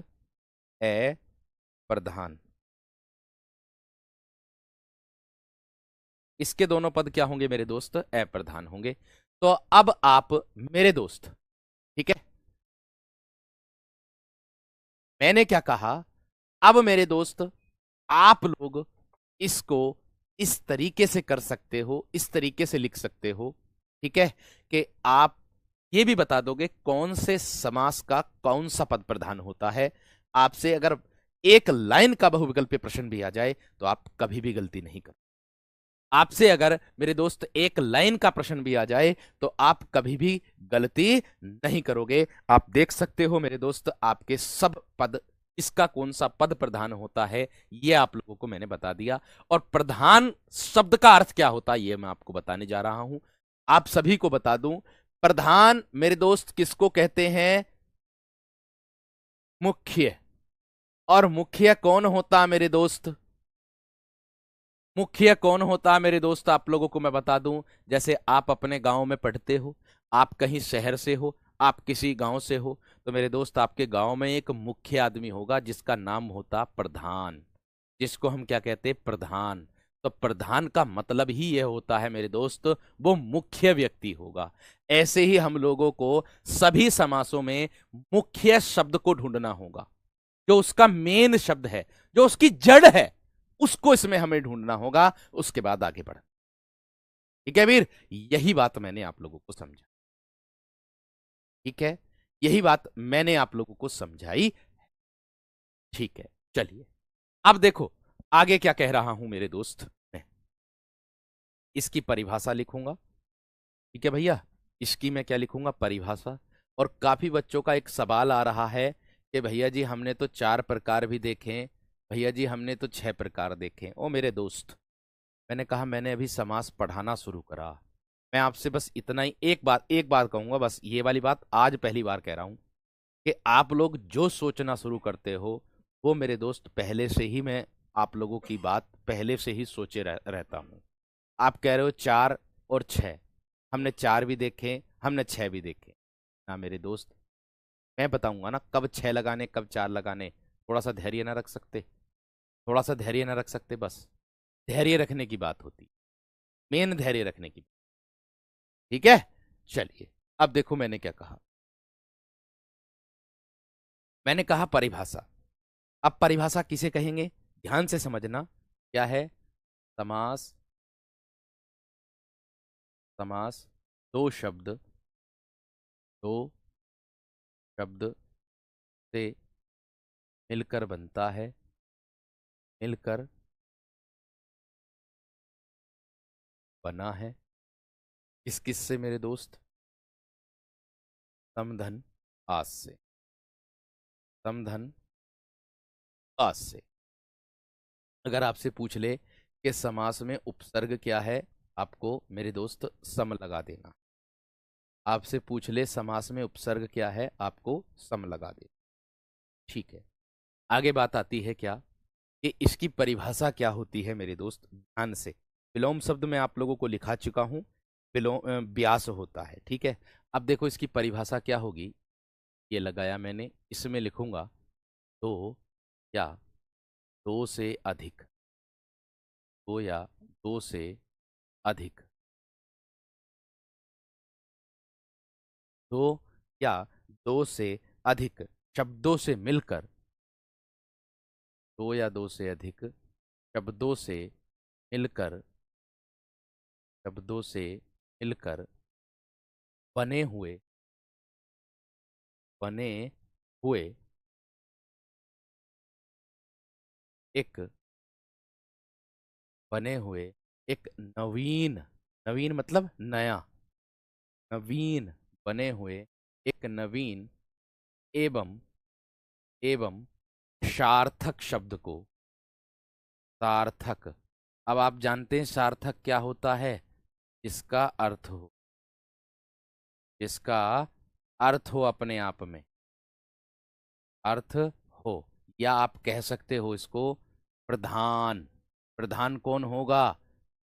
अप्रधान। इसके दोनों पद क्या होंगे मेरे दोस्त? अप्रधान होंगे। तो अब आप मेरे दोस्त, ठीक है, मैंने क्या कहा, अब मेरे दोस्त आप लोग इसको इस तरीके से कर सकते हो, इस तरीके से लिख सकते हो, ठीक है, कि आप ये भी बता दोगे कौन से समास का कौन सा पद प्रधान होता है। आपसे अगर एक लाइन का बहुविकल्पीय प्रश्न भी आ जाए तो आप कभी भी गलती नहीं कर, आपसे अगर मेरे दोस्त एक लाइन का प्रश्न भी आ जाए तो आप कभी भी गलती नहीं करोगे। आप देख सकते हो मेरे दोस्त, आपके सब पद, इसका कौन सा पद प्रधान होता है ये आप लोगों को मैंने बता दिया। और प्रधान शब्द का अर्थ क्या होता है ये मैं आपको बताने जा रहा हूं। आप सभी को बता दूं, प्रधान मेरे दोस्त किसको कहते हैं? मुख्य। और मुख्य कौन होता मेरे दोस्त? मुखिया कौन होता है मेरे दोस्त? आप लोगों को मैं बता दूं, जैसे आप अपने गांव में पढ़ते हो, आप कहीं शहर से हो, आप किसी गांव से हो, तो मेरे दोस्त आपके गांव में एक मुख्य आदमी होगा जिसका नाम होता प्रधान, जिसको हम क्या कहते हैं? प्रधान। तो प्रधान का मतलब ही यह होता है मेरे दोस्त, वो मुख्य व्यक्ति होगा। ऐसे ही हम लोगों को सभी समासों में मुख्य शब्द को ढूंढना होगा, जो उसका मेन शब्द है, जो उसकी जड़ है, उसको इसमें हमें ढूंढना होगा, उसके बाद आगे बढ़। ठीक है वीर, यही बात मैंने आप लोगों को समझा, ठीक है, यही बात मैंने आप लोगों को समझाई। ठीक है, चलिए अब देखो आगे क्या कह रहा हूं मेरे दोस्त। मैं इसकी परिभाषा लिखूंगा, ठीक है भैया, इसकी मैं क्या लिखूंगा? परिभाषा। और काफी बच्चों का एक सवाल आ रहा है कि भैया जी हमने तो 4 प्रकार भी देखे, भैया जी हमने तो 6 प्रकार देखे। ओ मेरे दोस्त, मैंने कहा मैंने अभी समास पढ़ाना शुरू करा, मैं आपसे बस इतना ही एक बात कहूंगा, बस ये वाली बात आज पहली बार कह रहा हूं कि आप लोग जो सोचना शुरू करते हो वो मेरे दोस्त पहले से ही, मैं आप लोगों की बात पहले से ही सोचे रहता हूं। आप कह रहे हो 4 और 6, हमने 4 भी देखे, हमने 6 भी देखे ना मेरे दोस्त। मैं बताऊंगा ना कब 6 लगाने कब 4 लगाने। थोड़ा सा धैर्य ना रख सकते? थोड़ा सा धैर्य ना रख सकते? बस धैर्य रखने की बात होती, मेन धैर्य रखने की। ठीक है, चलिए अब देखो मैंने क्या कहा। मैंने कहा परिभाषा। अब परिभाषा किसे कहेंगे ध्यान से समझना, क्या है? समास। समास दो शब्द, दो शब्द से मिलकर बनता है, मिलकर बना है। किस किस से मेरे दोस्त? समधन आस से। समधन आस से। अगर आपसे पूछ ले कि समास में उपसर्ग क्या है, आपको मेरे दोस्त सम लगा देना। आपसे पूछ ले समास में उपसर्ग क्या है, आपको सम लगा दे। ठीक है, आगे बात आती है क्या, कि इसकी परिभाषा क्या होती है मेरे दोस्त, ध्यान से। विलोम शब्द में आप लोगों को लिखा चुका हूं, विलोम व्यास होता है, ठीक है। अब देखो इसकी परिभाषा क्या होगी, ये लगाया मैंने, इसमें लिखूंगा दो या दो से अधिक, दो या दो से अधिक, दो या दो से अधिक शब्दों से मिलकर, दो या दो से अधिक शब्दों से मिलकर, शब्दों से मिलकर बने हुए, बने हुए एक बने हुए, एक नवीन, नवीन मतलब नया, नवीन बने हुए एक नवीन एवं एवं सार्थक शब्द को, सार्थक, अब आप जानते हैं सार्थक क्या होता है? जिसका अर्थ हो, जिसका अर्थ हो अपने आप में, अर्थ हो, या आप कह सकते हो इसको प्रधान। प्रधान कौन होगा?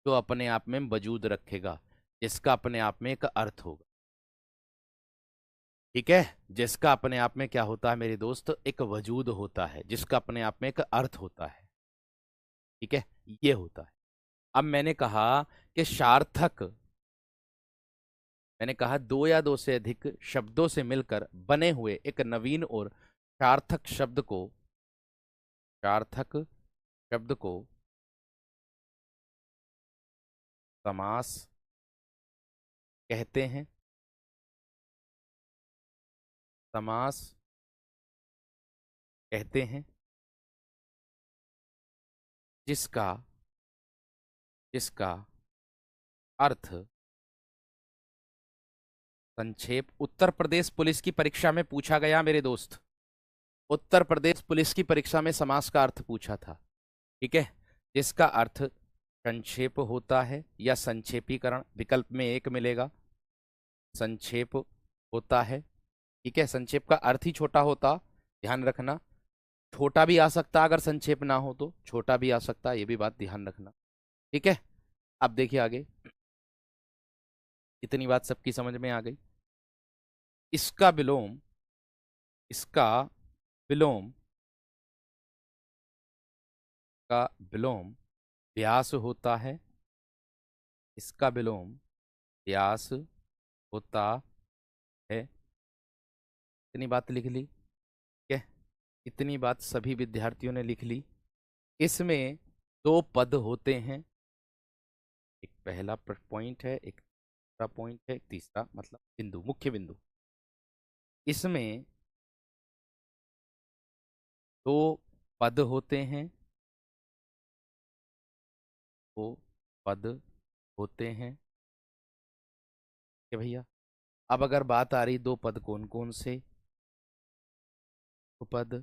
जो अपने आप में वजूद रखेगा, जिसका अपने आप में एक अर्थ होगा। ठीक है, जिसका अपने आप में क्या होता है मेरे दोस्त? एक वजूद होता है, जिसका अपने आप में एक अर्थ होता है। ठीक है, ये होता है। अब मैंने कहा कि सार्थक, मैंने कहा दो या दो से अधिक शब्दों से मिलकर बने हुए एक नवीन और सार्थक शब्द को, सार्थक शब्द को समास कहते हैं, समास कहते हैं, जिसका, जिसका अर्थ संक्षेप, उत्तर प्रदेश पुलिस की परीक्षा में पूछा गया मेरे दोस्त, उत्तर प्रदेश पुलिस की परीक्षा में समास का अर्थ पूछा था। ठीक है, जिसका अर्थ संक्षेप होता है या संक्षेपीकरण, विकल्प में एक मिलेगा, संक्षेप होता है। ठीक है, संक्षेप का अर्थ ही छोटा होता, ध्यान रखना। छोटा भी आ सकता अगर संक्षेप ना हो तो, छोटा भी आ सकता, ये भी बात ध्यान रखना। ठीक है, अब देखिए आगे, इतनी बात सबकी समझ में आ गई। इसका विलोम, इसका विलोम, का विलोम व्यास होता है, इसका विलोम व्यास होता है। इतनी बात लिख ली, ठीक है, इतनी बात सभी विद्यार्थियों ने लिख ली। इसमें दो पद होते हैं, एक पहला पॉइंट है, एक दूसरा पॉइंट है, एक तीसरा मतलब बिंदु, मुख्य बिंदु। इसमें दो पद होते हैं, दो पद होते हैं कि भैया। अब अगर बात आ रही दो पद कौन कौन से, दो पद,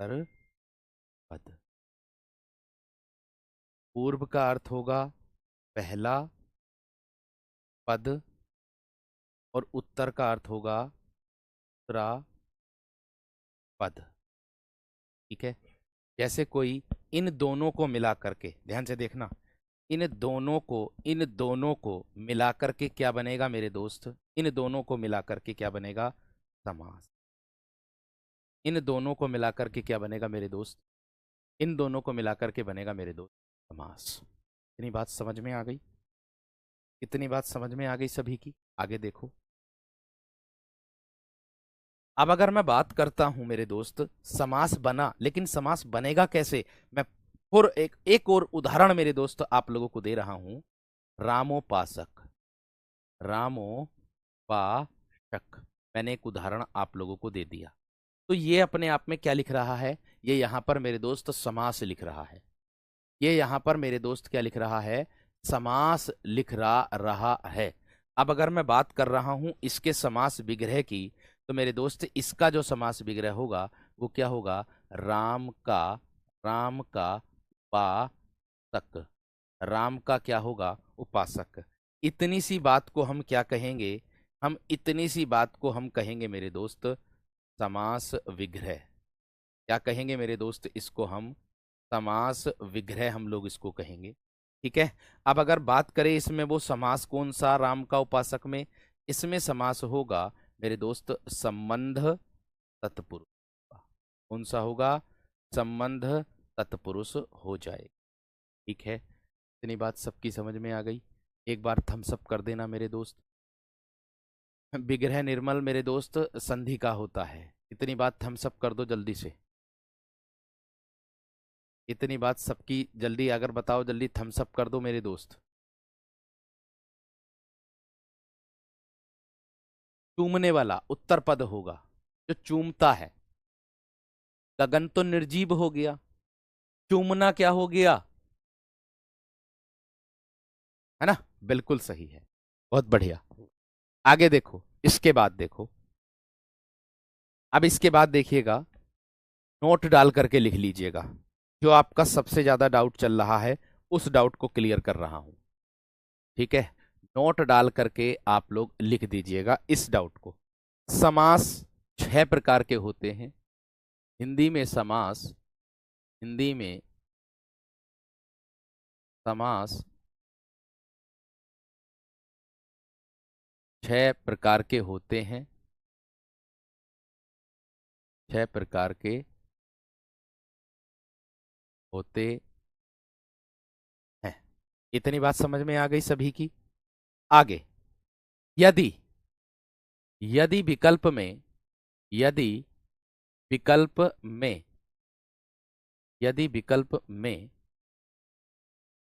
पर पद, पूर्व का अर्थ होगा पहला पद और उत्तर का अर्थ होगा दूसरा पद। ठीक है, जैसे कोई इन दोनों को मिला करके, ध्यान से देखना, इन दोनों को, इन दोनों को मिला करके क्या बनेगा मेरे दोस्त? इन दोनों को मिला करके क्या बनेगा? समास। इन दोनों को मिला करके क्या बनेगा मेरे दोस्त? इन दोनों को मिला करके बनेगा मेरे दोस्त समास। इतनी बात समझ में आ गई? इतनी बात समझ में आ गई सभी की? आगे देखो, अब अगर मैं बात करता हूं मेरे दोस्त, समास बना, लेकिन समास बनेगा कैसे? मैं और एक और उदाहरण मेरे दोस्त आप लोगों को दे रहा हूं। रामोपासक, रामोपासक, मैंने एक उदाहरण आप लोगों को दे दिया। तो ये अपने आप में क्या लिख रहा है? ये यहां पर मेरे दोस्त समास लिख रहा है। ये यहां पर मेरे दोस्त क्या लिख रहा है? समास लिख रहा है। अब अगर मैं बात कर रहा हूं इसके समास विग्रह की, तो मेरे दोस्त इसका जो समास विग्रह होगा वो क्या होगा? राम का, राम का उपासक, राम का क्या होगा? उपासक। इतनी सी बात को हम क्या कहेंगे? हम इतनी सी बात को हम कहेंगे मेरे दोस्त समास विग्रह। क्या कहेंगे मेरे दोस्त? इसको हम समास विग्रह हम लोग इसको कहेंगे। ठीक है, अब अगर बात करें इसमें वो समास कौन सा राम का उपासक में, इसमें समास होगा मेरे दोस्त संबंध तत्पुरुष का। कौन सा होगा? संबंध तत्पुरुष हो जाए। ठीक है, इतनी बात सबकी समझ में आ गई? एक बार थम्स अप कर देना मेरे दोस्त। विग्रह निर्मल मेरे दोस्त संधि का होता है। इतनी बात थम्स अप कर दो जल्दी से। इतनी बात सबकी जल्दी अगर बताओ, जल्दी थम्स अप कर दो मेरे दोस्त। चूमने वाला उत्तर पद होगा, जो चूमता है। गगन तो निर्जीव हो गया, चूमना क्या हो गया, है ना? बिल्कुल सही है, बहुत बढ़िया। आगे देखो, इसके बाद देखो, अब इसके बाद देखिएगा, नोट डाल करके लिख लीजिएगा। जो आपका सबसे ज्यादा डाउट चल रहा है उस डाउट को क्लियर कर रहा हूं, ठीक है? नोट डाल करके आप लोग लिख दीजिएगा इस डाउट को। समास 6 प्रकार के होते हैं। हिंदी में समास, हिंदी में समास 6 प्रकार के होते हैं। 6 प्रकार के होते हैं। इतनी बात समझ में आ गई सभी की? आगे, यदि यदि विकल्प में यदि विकल्प में यदि विकल्प में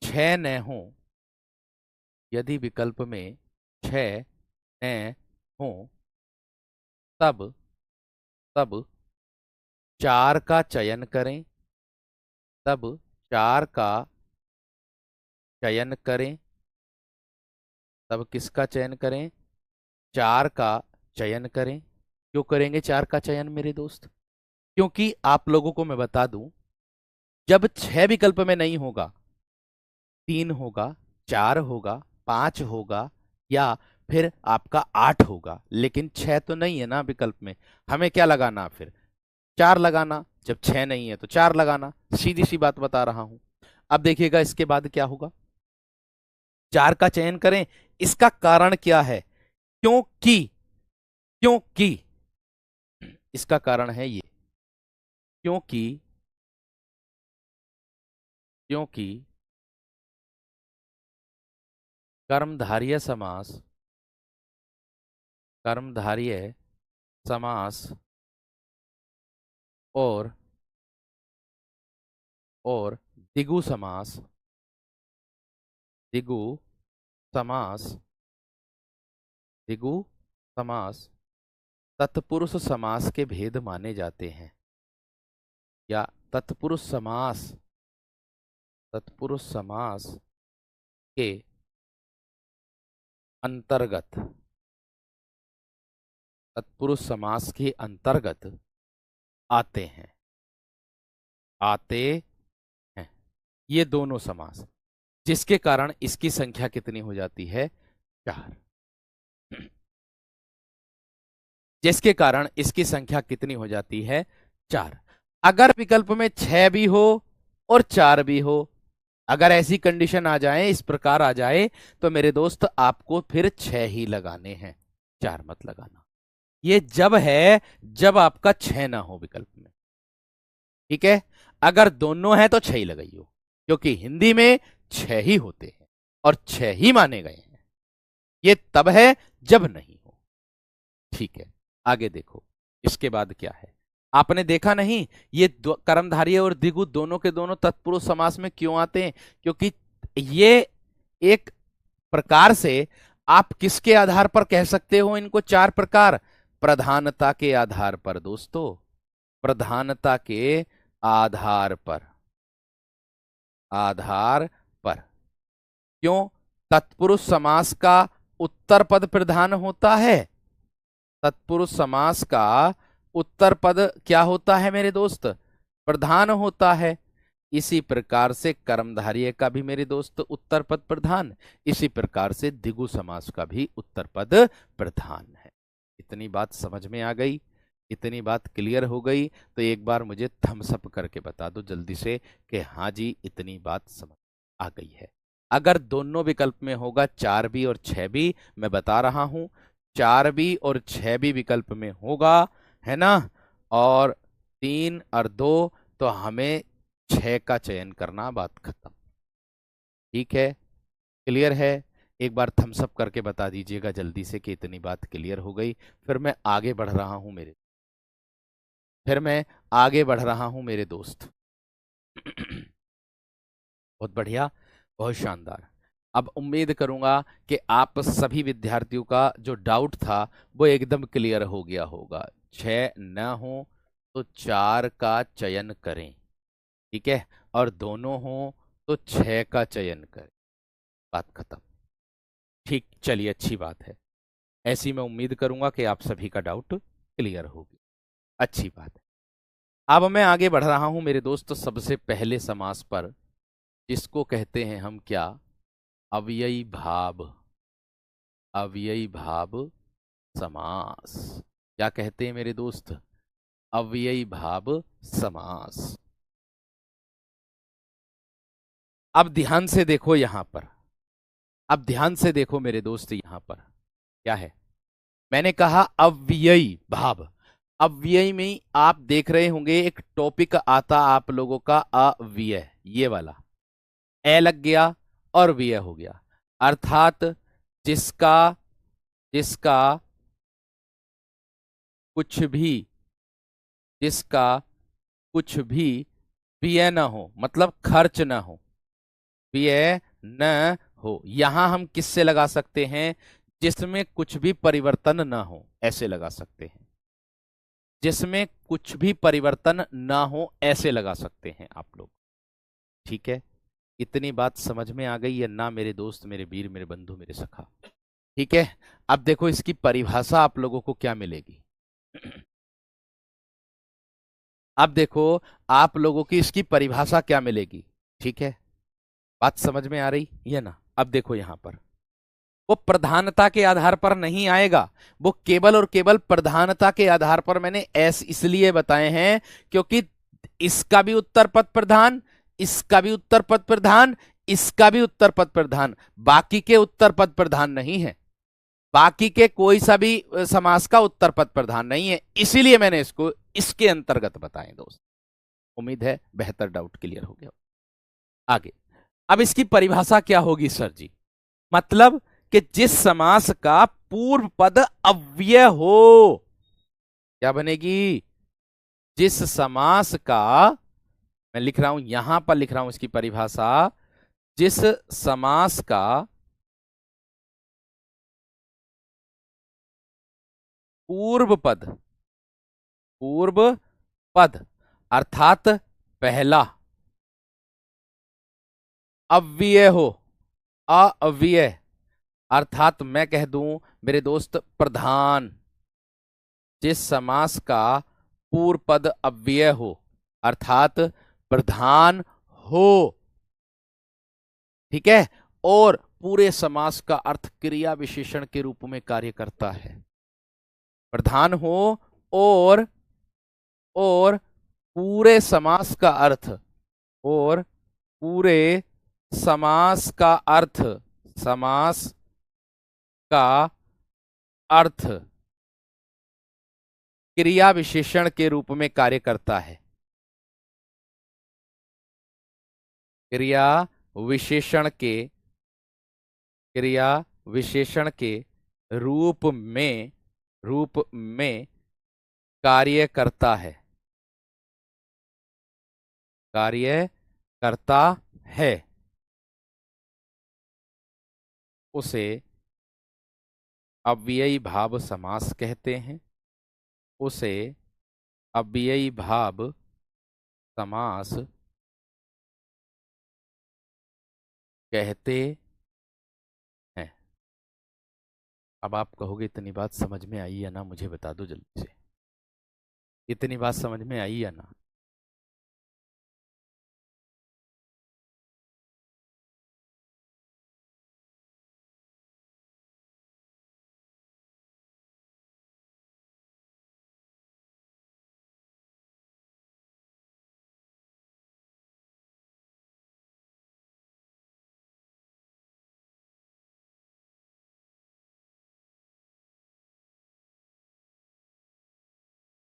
6 न हो, यदि विकल्प में 6 न हो, तब तब 4 का चयन करें। तब 4 का चयन करें। तब किसका चयन करें? 4 का चयन करें। क्यों करेंगे 4 का चयन मेरे दोस्त? क्योंकि आप लोगों को मैं बता दूं, जब 6 विकल्प में नहीं होगा, 3 होगा, 4 होगा, 5 होगा, या फिर आपका 8 होगा, लेकिन 6 तो नहीं है ना विकल्प में, हमें क्या लगाना? फिर 4 लगाना। जब 6 नहीं है तो 4 लगाना, सीधी सी बात बता रहा हूं। अब देखिएगा इसके बाद क्या होगा। 4 का चयन करें, इसका कारण क्या है? क्योंकि क्योंकि इसका कारण है ये, क्योंकि क्योंकि कर्मधारय समास, कर्मधारय समास और द्विगु समास, द्विगु समास, द्विगु समास तत्पुरुष समास के भेद माने जाते हैं। या तत्पुरुष समास, तत्पुरुष समास के अंतर्गत, तत्पुरुष समास के अंतर्गत आते हैं, आते हैं ये दोनों समास, जिसके कारण इसकी संख्या कितनी हो जाती है? 4। जिसके कारण इसकी संख्या कितनी हो जाती है? 4। अगर विकल्प में 6 भी हो और 4 भी हो, अगर ऐसी कंडीशन आ जाए, इस प्रकार आ जाए, तो मेरे दोस्त आपको फिर 6 ही लगाने हैं, 4 मत लगाना। ये जब है जब आपका 6 ना हो विकल्प में, ठीक है? अगर दोनों है तो 6 ही लगाइयो, क्योंकि हिंदी में 6 ही होते हैं और 6 ही माने गए हैं। ये तब है जब नहीं हो, ठीक है? आगे देखो, इसके बाद क्या है? आपने देखा नहीं, ये कर्मधारय और द्विगु दोनों के दोनों तत्पुरुष समास में क्यों आते हैं? क्योंकि ये एक प्रकार से आप किसके आधार पर कह सकते हो इनको 4 प्रकार? प्रधानता के आधार पर दोस्तों, प्रधानता के आधार पर, आधार पर। क्यों? तत्पुरुष समास का उत्तर पद प्रधान होता है। तत्पुरुष समास का उत्तर पद क्या होता है मेरे दोस्त? प्रधान होता है। इसी प्रकार से कर्मधारय का भी मेरे दोस्त उत्तर पद प्रधान, इसी प्रकार से द्विगु समास का भी उत्तर पद प्रधान है। इतनी बात समझ में आ गई? इतनी बात क्लियर हो गई? तो एक बार मुझे थम्स अप करके बता दो जल्दी से कि हाँ जी इतनी बात समझ आ गई है। अगर दोनों विकल्प में होगा 4 भी और 6 भी, मैं बता रहा हूं 4 भी और 6 भी विकल्प में होगा, है ना, और 3 और 2, तो हमें 6 का चयन करना, बात खत्म। ठीक है? क्लियर है? एक बार थम्स अप करके बता दीजिएगा जल्दी से कि इतनी बात क्लियर हो गई। फिर मैं आगे बढ़ रहा हूं मेरे फिर मैं आगे बढ़ रहा हूं मेरे दोस्त। बहुत बढ़िया, बहुत शानदार। अब उम्मीद करूंगा कि आप सभी विद्यार्थियों का जो डाउट था वो एकदम क्लियर हो गया होगा। 6 न हो तो 4 का चयन करें, ठीक है, और दोनों हो तो 6 का चयन करें, बात खत्म। ठीक, चलिए, अच्छी बात है। ऐसी मैं उम्मीद करूंगा कि आप सभी का डाउट क्लियर होगी, अच्छी बात है। अब मैं आगे बढ़ रहा हूं मेरे दोस्त सबसे पहले समास पर, जिसको कहते हैं हम क्या, अव्ययी भाव। अव्ययी भाव समास। क्या कहते हैं मेरे दोस्त? अव्ययी भाव समास। अब ध्यान से देखो यहां पर, अब ध्यान से देखो मेरे दोस्त, यहां पर क्या है? मैंने कहा अव्ययी भाव। अव्ययी में आप देख रहे होंगे एक टॉपिक आता आप लोगों का अव्यय, ये वाला ए लग गया और व्यय हो गया, अर्थात जिसका जिसका कुछ भी जिसका कुछ भी व्यय न हो, मतलब खर्च न हो, व्यय न हो। यहां हम किससे लगा सकते हैं? जिसमें कुछ भी परिवर्तन न हो, ऐसे लगा सकते हैं। जिसमें कुछ भी परिवर्तन ना हो, ऐसे लगा सकते हैं आप लोग, ठीक है। इतनी बात समझ में आ गई है ना मेरे दोस्त, मेरे वीर, मेरे बंधु, मेरे सखा? ठीक है। अब देखो इसकी परिभाषा आप लोगों को क्या मिलेगी। अब देखो आप लोगों की इसकी परिभाषा क्या मिलेगी, ठीक है। बात समझ में आ रही है ना? अब देखो यहां पर वो प्रधानता के आधार पर नहीं आएगा, वो केवल और केवल प्रधानता के आधार पर मैंने एस इसलिए बताए हैं क्योंकि इसका भी उत्तर पद प्रधान, इसका भी उत्तर पद प्रधान, इसका भी उत्तर पद प्रधान, बाकी के उत्तर पद प्रधान नहीं है। बाकी के कोई सा भी समास का उत्तर पद प्रधान नहीं है, इसीलिए मैंने इसको इसके अंतर्गत बताएं दोस्त। उम्मीद है बेहतर डाउट क्लियर हो गया। आगे, अब इसकी परिभाषा क्या होगी सर जी? मतलब कि जिस समास का पूर्व पद अव्यय हो, क्या बनेगी? जिस समास का, मैं लिख रहा हूं, यहां पर लिख रहा हूं इसकी परिभाषा, जिस समास का पूर्व पद, पूर्व पद अर्थात पहला अव्यय हो, अव्यय अर्थात मैं कह दूं मेरे दोस्त प्रधान, जिस समास का पूर्व पद अव्यय हो अर्थात प्रधान हो, ठीक है, और पूरे समास का अर्थ क्रिया विशेषण के रूप में कार्य करता है। प्रधान हो और पूरे समास का अर्थ, और पूरे समास का अर्थ, समास का अर्थ क्रिया विशेषण के रूप में कार्य करता है। क्रिया विशेषण के, क्रिया विशेषण के रूप में कार्य करता है, कार्य करता है, उसे अव्ययी भाव समास कहते हैं। उसे अव्ययी भाव समास कहते हैं। अब आप कहोगे इतनी बात समझ में आई या ना, मुझे बता दो जल्दी से, इतनी बात समझ में आई या ना?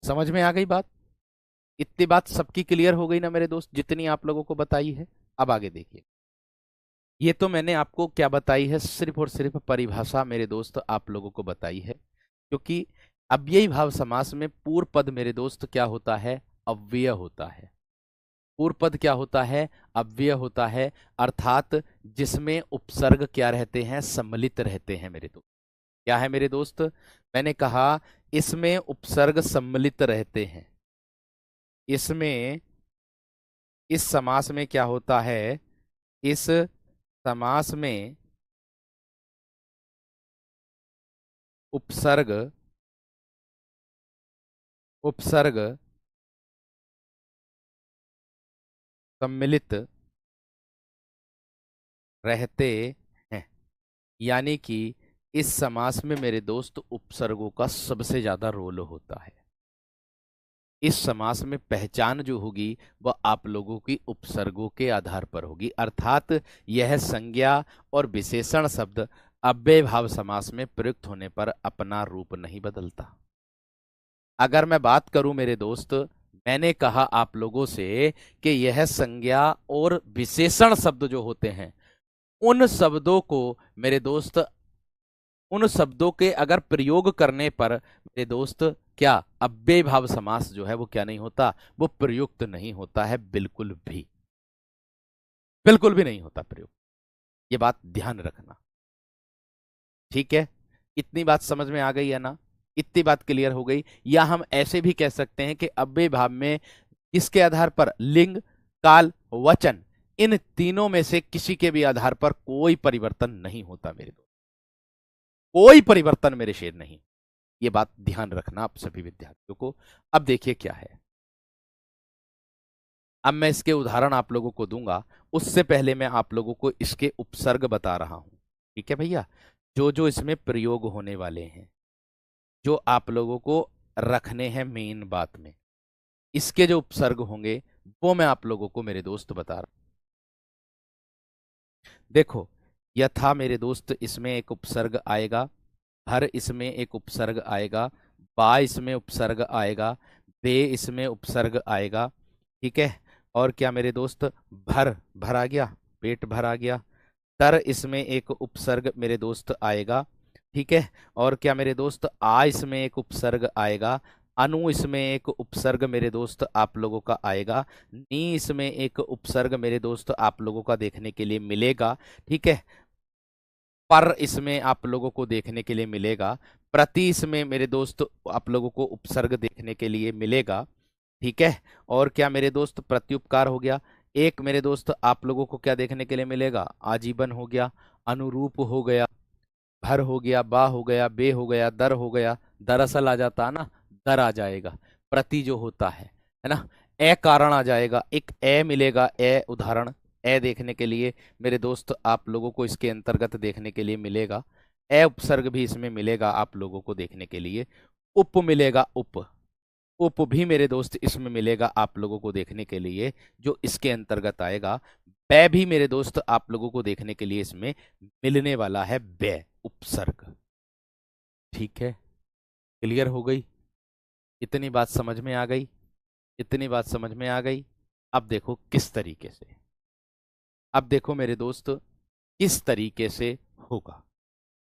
समझ में आ गई बात? इतनी बात सबकी क्लियर हो गई ना मेरे दोस्त, जितनी आप लोगों को बताई है? अब आगे देखिए, ये तो मैंने आपको क्या बताई है, सिर्फ और सिर्फ परिभाषा मेरे दोस्त आप लोगों को बताई है, क्योंकि अव्ययी भाव समास में पूर्व पद मेरे दोस्त क्या होता है? अव्यय होता है। पूर्व पद क्या होता है? अव्यय होता है, अर्थात जिसमें उपसर्ग क्या रहते हैं? सम्मिलित रहते हैं मेरे दोस्त। क्या है मेरे दोस्त? मैंने कहा इसमें उपसर्ग सम्मिलित रहते हैं। इसमें, इस समास में क्या होता है? इस समास में उपसर्ग, उपसर्ग सम्मिलित रहते हैं। यानी कि इस समास में मेरे दोस्त उपसर्गों का सबसे ज्यादा रोल होता है। इस समास में पहचान जो होगी वह आप लोगों की उपसर्गों के आधार पर होगी, अर्थात यह संज्ञा और विशेषण शब्द अव्यय भाव समास में प्रयुक्त होने पर अपना रूप नहीं बदलता। अगर मैं बात करूं मेरे दोस्त, मैंने कहा आप लोगों से कि यह संज्ञा और विशेषण शब्द जो होते हैं, उन शब्दों को मेरे दोस्त, उन शब्दों के अगर प्रयोग करने पर मेरे दोस्त क्या अव्यय भाव समास जो है वो क्या नहीं होता? वो प्रयुक्त नहीं होता है, बिल्कुल भी, बिल्कुल भी नहीं होता प्रयुक्त। ये बात ध्यान रखना, ठीक है? इतनी बात समझ में आ गई है ना? इतनी बात क्लियर हो गई? या हम ऐसे भी कह सकते हैं कि अव्यय भाव में इसके आधार पर लिंग, काल, वचन, इन तीनों में से किसी के भी आधार पर कोई परिवर्तन नहीं होता मेरे दोस्त, कोई परिवर्तन मेरे शेर नहीं। ये बात ध्यान रखना आप सभी विद्यार्थियों को। अब देखिए क्या है, अब मैं इसके उदाहरण आप लोगों को दूंगा, उससे पहले मैं आप लोगों को इसके उपसर्ग बता रहा हूं, ठीक है भैया? जो जो इसमें प्रयोग होने वाले हैं, जो आप लोगों को रखने हैं मेन बात में, इसके जो उपसर्ग होंगे वो मैं आप लोगों को मेरे दोस्त बता रहा हूं। देखो, यथा मेरे दोस्त इसमें एक उपसर्ग आएगा, हर इसमें एक उपसर्ग आएगा, बा इसमें उपसर्ग आएगा, बे इसमें उपसर्ग आएगा, ठीक है? और क्या मेरे दोस्त, भर, भर आ गया, पेट भर आ गया। तर इसमें एक उपसर्ग मेरे दोस्त आएगा, ठीक है? और क्या मेरे दोस्त, आ इसमें एक उपसर्ग आएगा, अनु इसमें एक उपसर्ग मेरे दोस्त आप लोगों का आएगा, नी इसमें एक उपसर्ग मेरे दोस्त आप लोगों का देखने के लिए मिलेगा, ठीक है? पर इसमें आप लोगों को देखने के लिए मिलेगा, प्रति इसमें मेरे दोस्त आप लोगों को उपसर्ग देखने के लिए मिलेगा, ठीक है? और क्या मेरे दोस्त, प्रत्युपकार हो गया। एक मेरे दोस्त आप लोगों को क्या देखने के लिए मिलेगा? आजीवन हो गया, अनुरूप हो गया, भर हो गया, बा हो गया, बे हो गया, दर हो गया, दरअसल आ जाता ना, दर आ जाएगा, प्रति जो होता है ना? ए कारण आ जाएगा, एक ए मिलेगा, ए उदाहरण, ए देखने के लिए मेरे दोस्त आप लोगों को इसके अंतर्गत देखने के लिए मिलेगा, ए उपसर्ग भी इसमें मिलेगा आप लोगों को देखने के लिए, उप मिलेगा, उप, उप भी मेरे दोस्त इसमें मिलेगा आप लोगों को देखने के लिए, जो इसके अंतर्गत आएगा। बै भी मेरे दोस्त आप लोगों को देखने के लिए इसमें मिलने वाला है, बै उपसर्ग, ठीक है? क्लियर हो गई? इतनी बात समझ में आ गई? इतनी बात समझ में आ गई? अब देखो किस तरीके से, अब देखो मेरे दोस्त किस तरीके से होगा,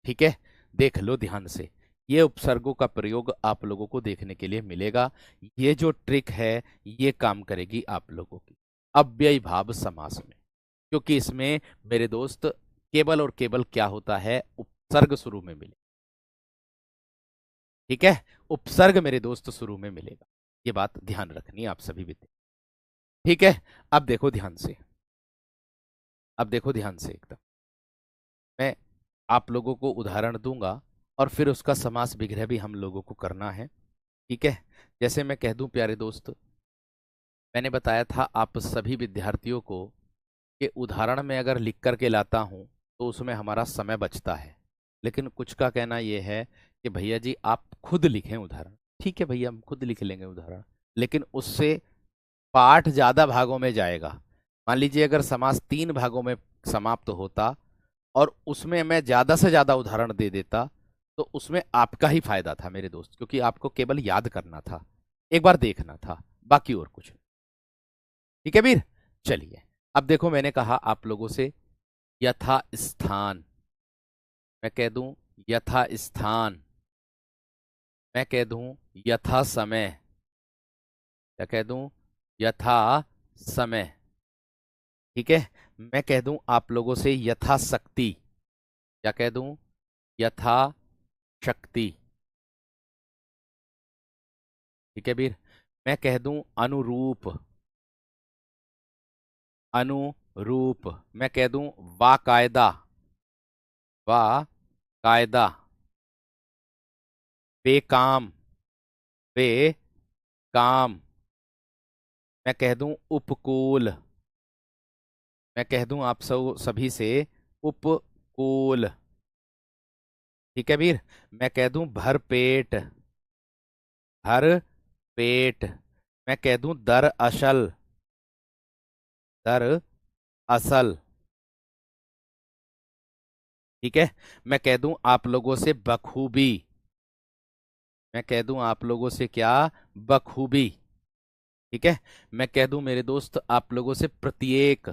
ठीक है? देख लो ध्यान से, ये उपसर्गों का प्रयोग आप लोगों को देखने के लिए मिलेगा। ये जो ट्रिक है ये काम करेगी आप लोगों की अव्ययी भाव समास में, क्योंकि इसमें मेरे दोस्त केवल और केवल क्या होता है? उपसर्ग शुरू में मिले, ठीक है? उपसर्ग मेरे दोस्त शुरू में मिलेगा, ये बात ध्यान रखनी है आप सभी विद्यार्थी, ठीक है? अब देखो ध्यान से, अब देखो ध्यान से एकदम, मैं आप लोगों को उदाहरण दूंगा और फिर उसका समास विग्रह भी हम लोगों को करना है, ठीक है? जैसे मैं कह दूं प्यारे दोस्त, मैंने बताया था आप सभी विद्यार्थियों को कि उदाहरण में अगर लिख करके लाता हूं तो उसमें हमारा समय बचता है, लेकिन कुछ का कहना यह है कि भैया जी आप खुद लिखें उदाहरण। ठीक है भैया, हम खुद लिख लेंगे उदाहरण, लेकिन उससे पाठ ज्यादा भागों में जाएगा। मान लीजिए अगर समास 3 भागों में समाप्त होता और उसमें मैं ज्यादा से ज्यादा उदाहरण दे देता तो उसमें आपका ही फायदा था मेरे दोस्त, क्योंकि आपको केवल याद करना था, एक बार देखना था, बाकी और कुछ नहीं। ठीक है वीर? चलिए, अब देखो मैंने कहा आप लोगों से यथा स्थान, मैं कह दूं यथा स्थान, मैं कह दूं यथा समय, क्या कह दूं? यथा समय। ठीक है, मैं कह दूं आप लोगों से यथाशक्ति। क्या कह दूं? यथाशक्ति। ठीक है वीर। मैं कह दूं अनुरूप। अनुरूप। मैं कह दूं वाकायदा। वाकायदा। बेकाम। बेकाम। मैं कह दूं उपकूल। मैं कह दूं आप सब सभी से उपकूल। ठीक है वीर। मैं कह दूं भरपेट। भरपेट। मैं कह दूं दरअसल। दरअसल। ठीक है। मैं कह दूं आप लोगों से बखूबी। मैं कह दूं आप लोगों से क्या? बखूबी। ठीक है। मैं कह दूं मेरे दोस्त आप लोगों से प्रत्येक।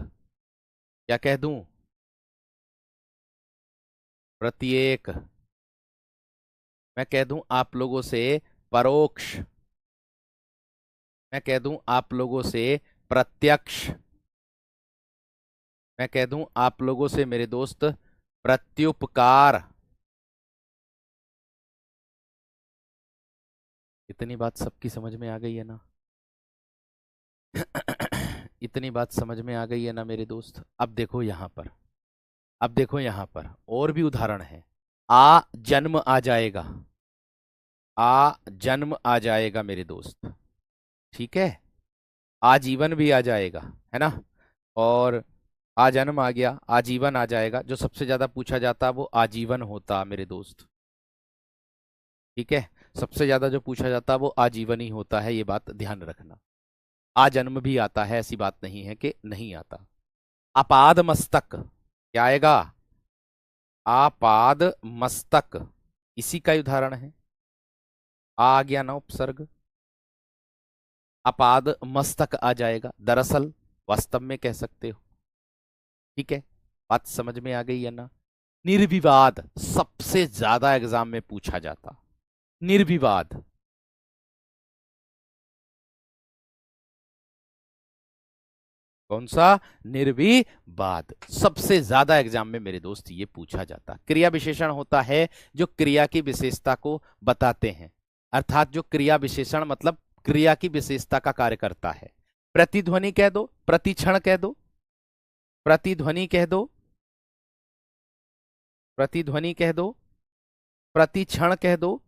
क्या कह दूं? प्रत्येक। मैं कह दूं आप लोगों से परोक्ष। मैं कह दूं आप लोगों से प्रत्यक्ष। मैं कह दूं आप लोगों से मेरे दोस्त प्रत्युपकार। इतनी बात सबकी समझ में आ गई है ना? इतनी बात समझ में आ गई है ना मेरे दोस्त? अब देखो यहां पर। अब देखो यहां पर और भी उदाहरण है। आ जन्म आ जाएगा। आ जन्म आ जाएगा मेरे दोस्त। ठीक है। आजीवन भी आ जाएगा, है ना? और आ जन्म आ गया, आजीवन आ जाएगा। जो सबसे ज्यादा पूछा जाता वो आजीवन होता मेरे दोस्त। ठीक है। सबसे ज्यादा जो पूछा जाता वो आजीवन ही होता है, ये बात ध्यान रखना। आ जन्म भी आता है, ऐसी बात नहीं है कि नहीं आता। अपाद मस्तक क्या आएगा? आपाद मस्तक इसी का उदाहरण है। आ गया ना उपसर्ग, अपाद मस्तक आ जाएगा। दरअसल, वास्तव में कह सकते हो। ठीक है। बात समझ में आ गई है ना? निर्विवाद सबसे ज्यादा एग्जाम में पूछा जाता। निर्विवाद। कौन सा? निर्विवाद सबसे ज्यादा एग्जाम में मेरे दोस्त ये पूछा जाता। क्रिया विशेषण होता है जो क्रिया की विशेषता को बताते हैं। अर्थात जो क्रिया विशेषण मतलब क्रिया की विशेषता का कार्य करता है। प्रतिध्वनि कह दो, प्रतिक्षण कह दो, प्रतिध्वनि कह दो, प्रतिध्वनि कह दो, प्रतिक्षण कह दो।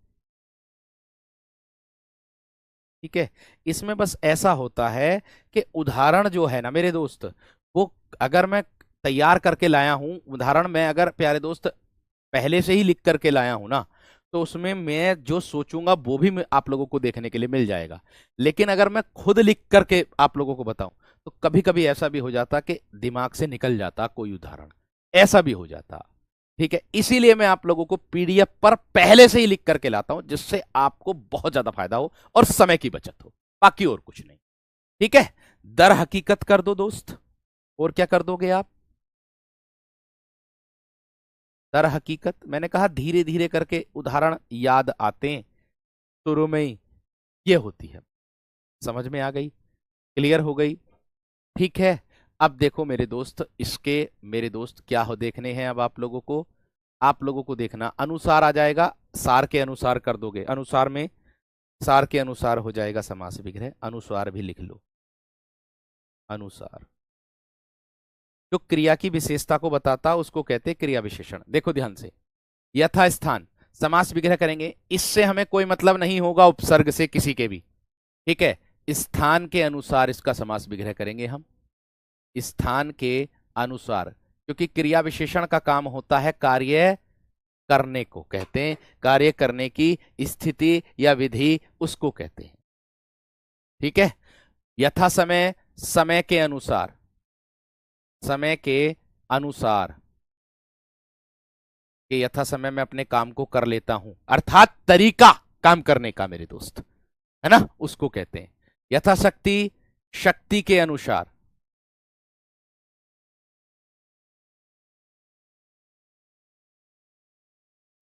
ठीक है। इसमें बस ऐसा होता है कि उदाहरण जो है ना मेरे दोस्त, वो अगर मैं तैयार करके लाया हूं उदाहरण, मैं अगर प्यारे दोस्त पहले से ही लिख करके लाया हूं ना, तो उसमें मैं जो सोचूंगा वो भी आप लोगों को देखने के लिए मिल जाएगा। लेकिन अगर मैं खुद लिख करके आप लोगों को बताऊं तो कभी कभी ऐसा भी हो जाता कि दिमाग से निकल जाता कोई उदाहरण, ऐसा भी हो जाता। ठीक है। इसीलिए मैं आप लोगों को पीडीएफ पर पहले से ही लिख करके लाता हूं, जिससे आपको बहुत ज्यादा फायदा हो और समय की बचत हो, बाकी और कुछ नहीं। ठीक है। दर हकीकत कर दो दोस्त। और क्या कर दोगे आप? दर हकीकत मैंने कहा धीरे धीरे करके उदाहरण याद आते हैं, शुरू में ही ये होती है। समझ में आ गई? क्लियर हो गई? ठीक है। अब देखो मेरे दोस्त, इसके मेरे दोस्त क्या हो देखने हैं अब आप लोगों को। आप लोगों को देखना अनुसार आ जाएगा, सार के अनुसार कर दोगे। अनुसार में सार के अनुसार हो जाएगा समास विग्रह। अनुसार भी लिख लो। अनुसार जो क्रिया की विशेषता को बताता उसको कहते हैं क्रिया विशेषण। देखो ध्यान से। यथा स्थान समास विग्रह करेंगे, इससे हमें कोई मतलब नहीं होगा उपसर्ग से किसी के भी। ठीक है। स्थान के अनुसार इसका समास विग्रह करेंगे हम। स्थान के अनुसार, क्योंकि क्रिया विशेषण का काम होता है कार्य करने को कहते हैं, कार्य करने की स्थिति या विधि उसको कहते हैं। ठीक है। यथा समय समय के अनुसार, समय के अनुसार कि यथा समय मैं अपने काम को कर लेता हूं, अर्थात तरीका काम करने का मेरे दोस्त, है ना, उसको कहते हैं। यथाशक्ति शक्ति के अनुसार।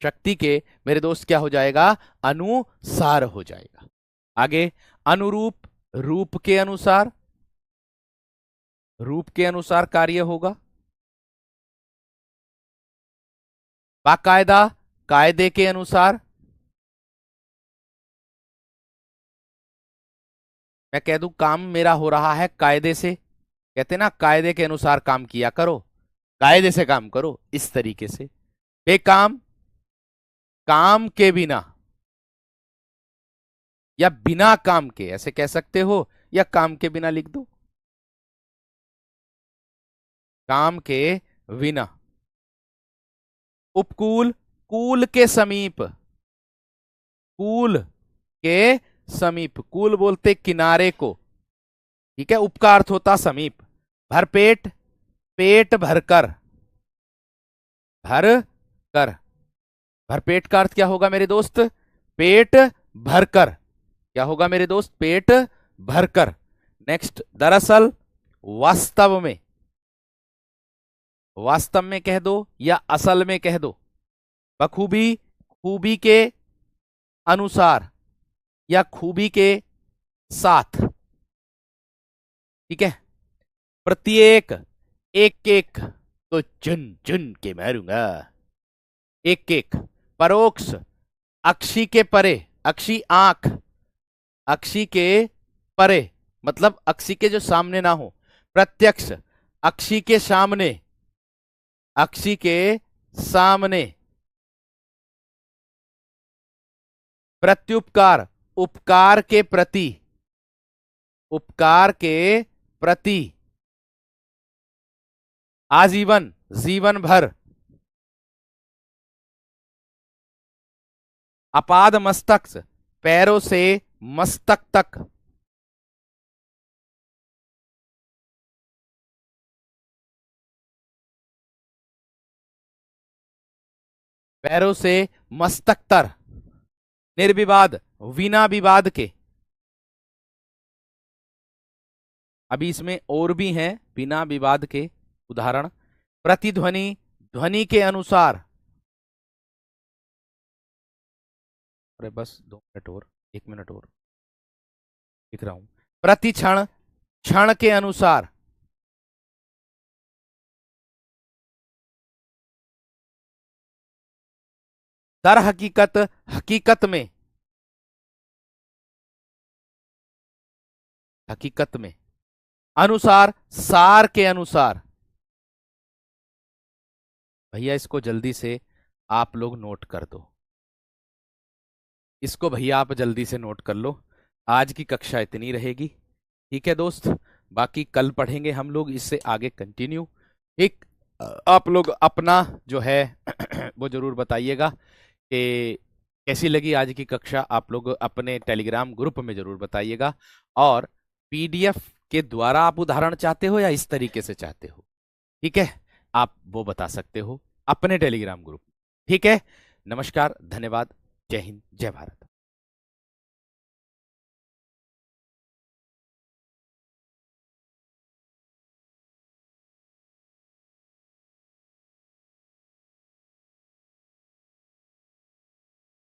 शक्ति के मेरे दोस्त क्या हो जाएगा? अनुसार हो जाएगा। आगे अनुरूप रूप के अनुसार। रूप के अनुसार कार्य होगा, बाकायदा, कायदे के अनुसार। मैं कह दूं काम मेरा हो रहा है कायदे से, कहते ना कायदे के अनुसार काम किया करो, कायदे से काम करो, इस तरीके से। बेकाम, काम के बिना, या बिना काम के ऐसे कह सकते हो, या काम के बिना लिख दो, काम के बिना। उपकूल, कूल के समीप, कूल के समीप, कूल बोलते किनारे को, ठीक है, उप का अर्थ होता समीप। भरपेट, पेट भरकर, भर कर, भरपेट का अर्थ क्या होगा मेरे दोस्त, पेट भरकर, क्या होगा मेरे दोस्त, पेट भरकर। नेक्स्ट, दरअसल, वास्तव में, वास्तव में कह दो या असल में कह दो। बखूबी, खूबी के अनुसार या खूबी के साथ, ठीक है। प्रत्येक, एक एक तो चुन चुन के मारूंगा, एक एक। परोक्ष, अक्षी के परे, अक्षी आंख, अक्षी के परे मतलब अक्षी के जो सामने ना हो। प्रत्यक्ष, अक्षी के सामने, अक्षी के सामने। प्रत्युपकार, उपकार के प्रति, उपकार के प्रति। आजीवन, जीवन भर। अपाद मस्तक, पैरों से मस्तक तक। पैरों से मस्तक तर। निर्विवाद, बिना विवाद के। अभी इसमें और भी हैं बिना विवाद के उदाहरण। प्रतिध्वनि, ध्वनि के अनुसार। अरे बस 2 मिनट और, 1 मिनट और लिख रहा हूं। प्रतिक्षण, क्षण के अनुसार। दर हकीकत, हकीकत में, हकीकत में। अनुसार, सार के अनुसार। भैया इसको जल्दी से आप लोग नोट कर दो, इसको भैया आप जल्दी से नोट कर लो। आज की कक्षा इतनी रहेगी, ठीक है दोस्त। बाकी कल पढ़ेंगे हम लोग इससे आगे कंटिन्यू। एक आप लोग अपना जो है वो जरूर बताइएगा कि कैसी लगी आज की कक्षा। आप लोग अपने टेलीग्राम ग्रुप में जरूर बताइएगा। और पीडीएफ के द्वारा आप उदाहरण चाहते हो या इस तरीके से चाहते हो, ठीक है, आप वो बता सकते हो अपने टेलीग्राम ग्रुप, ठीक है। नमस्कार, धन्यवाद, जय हिंद, जय भारत।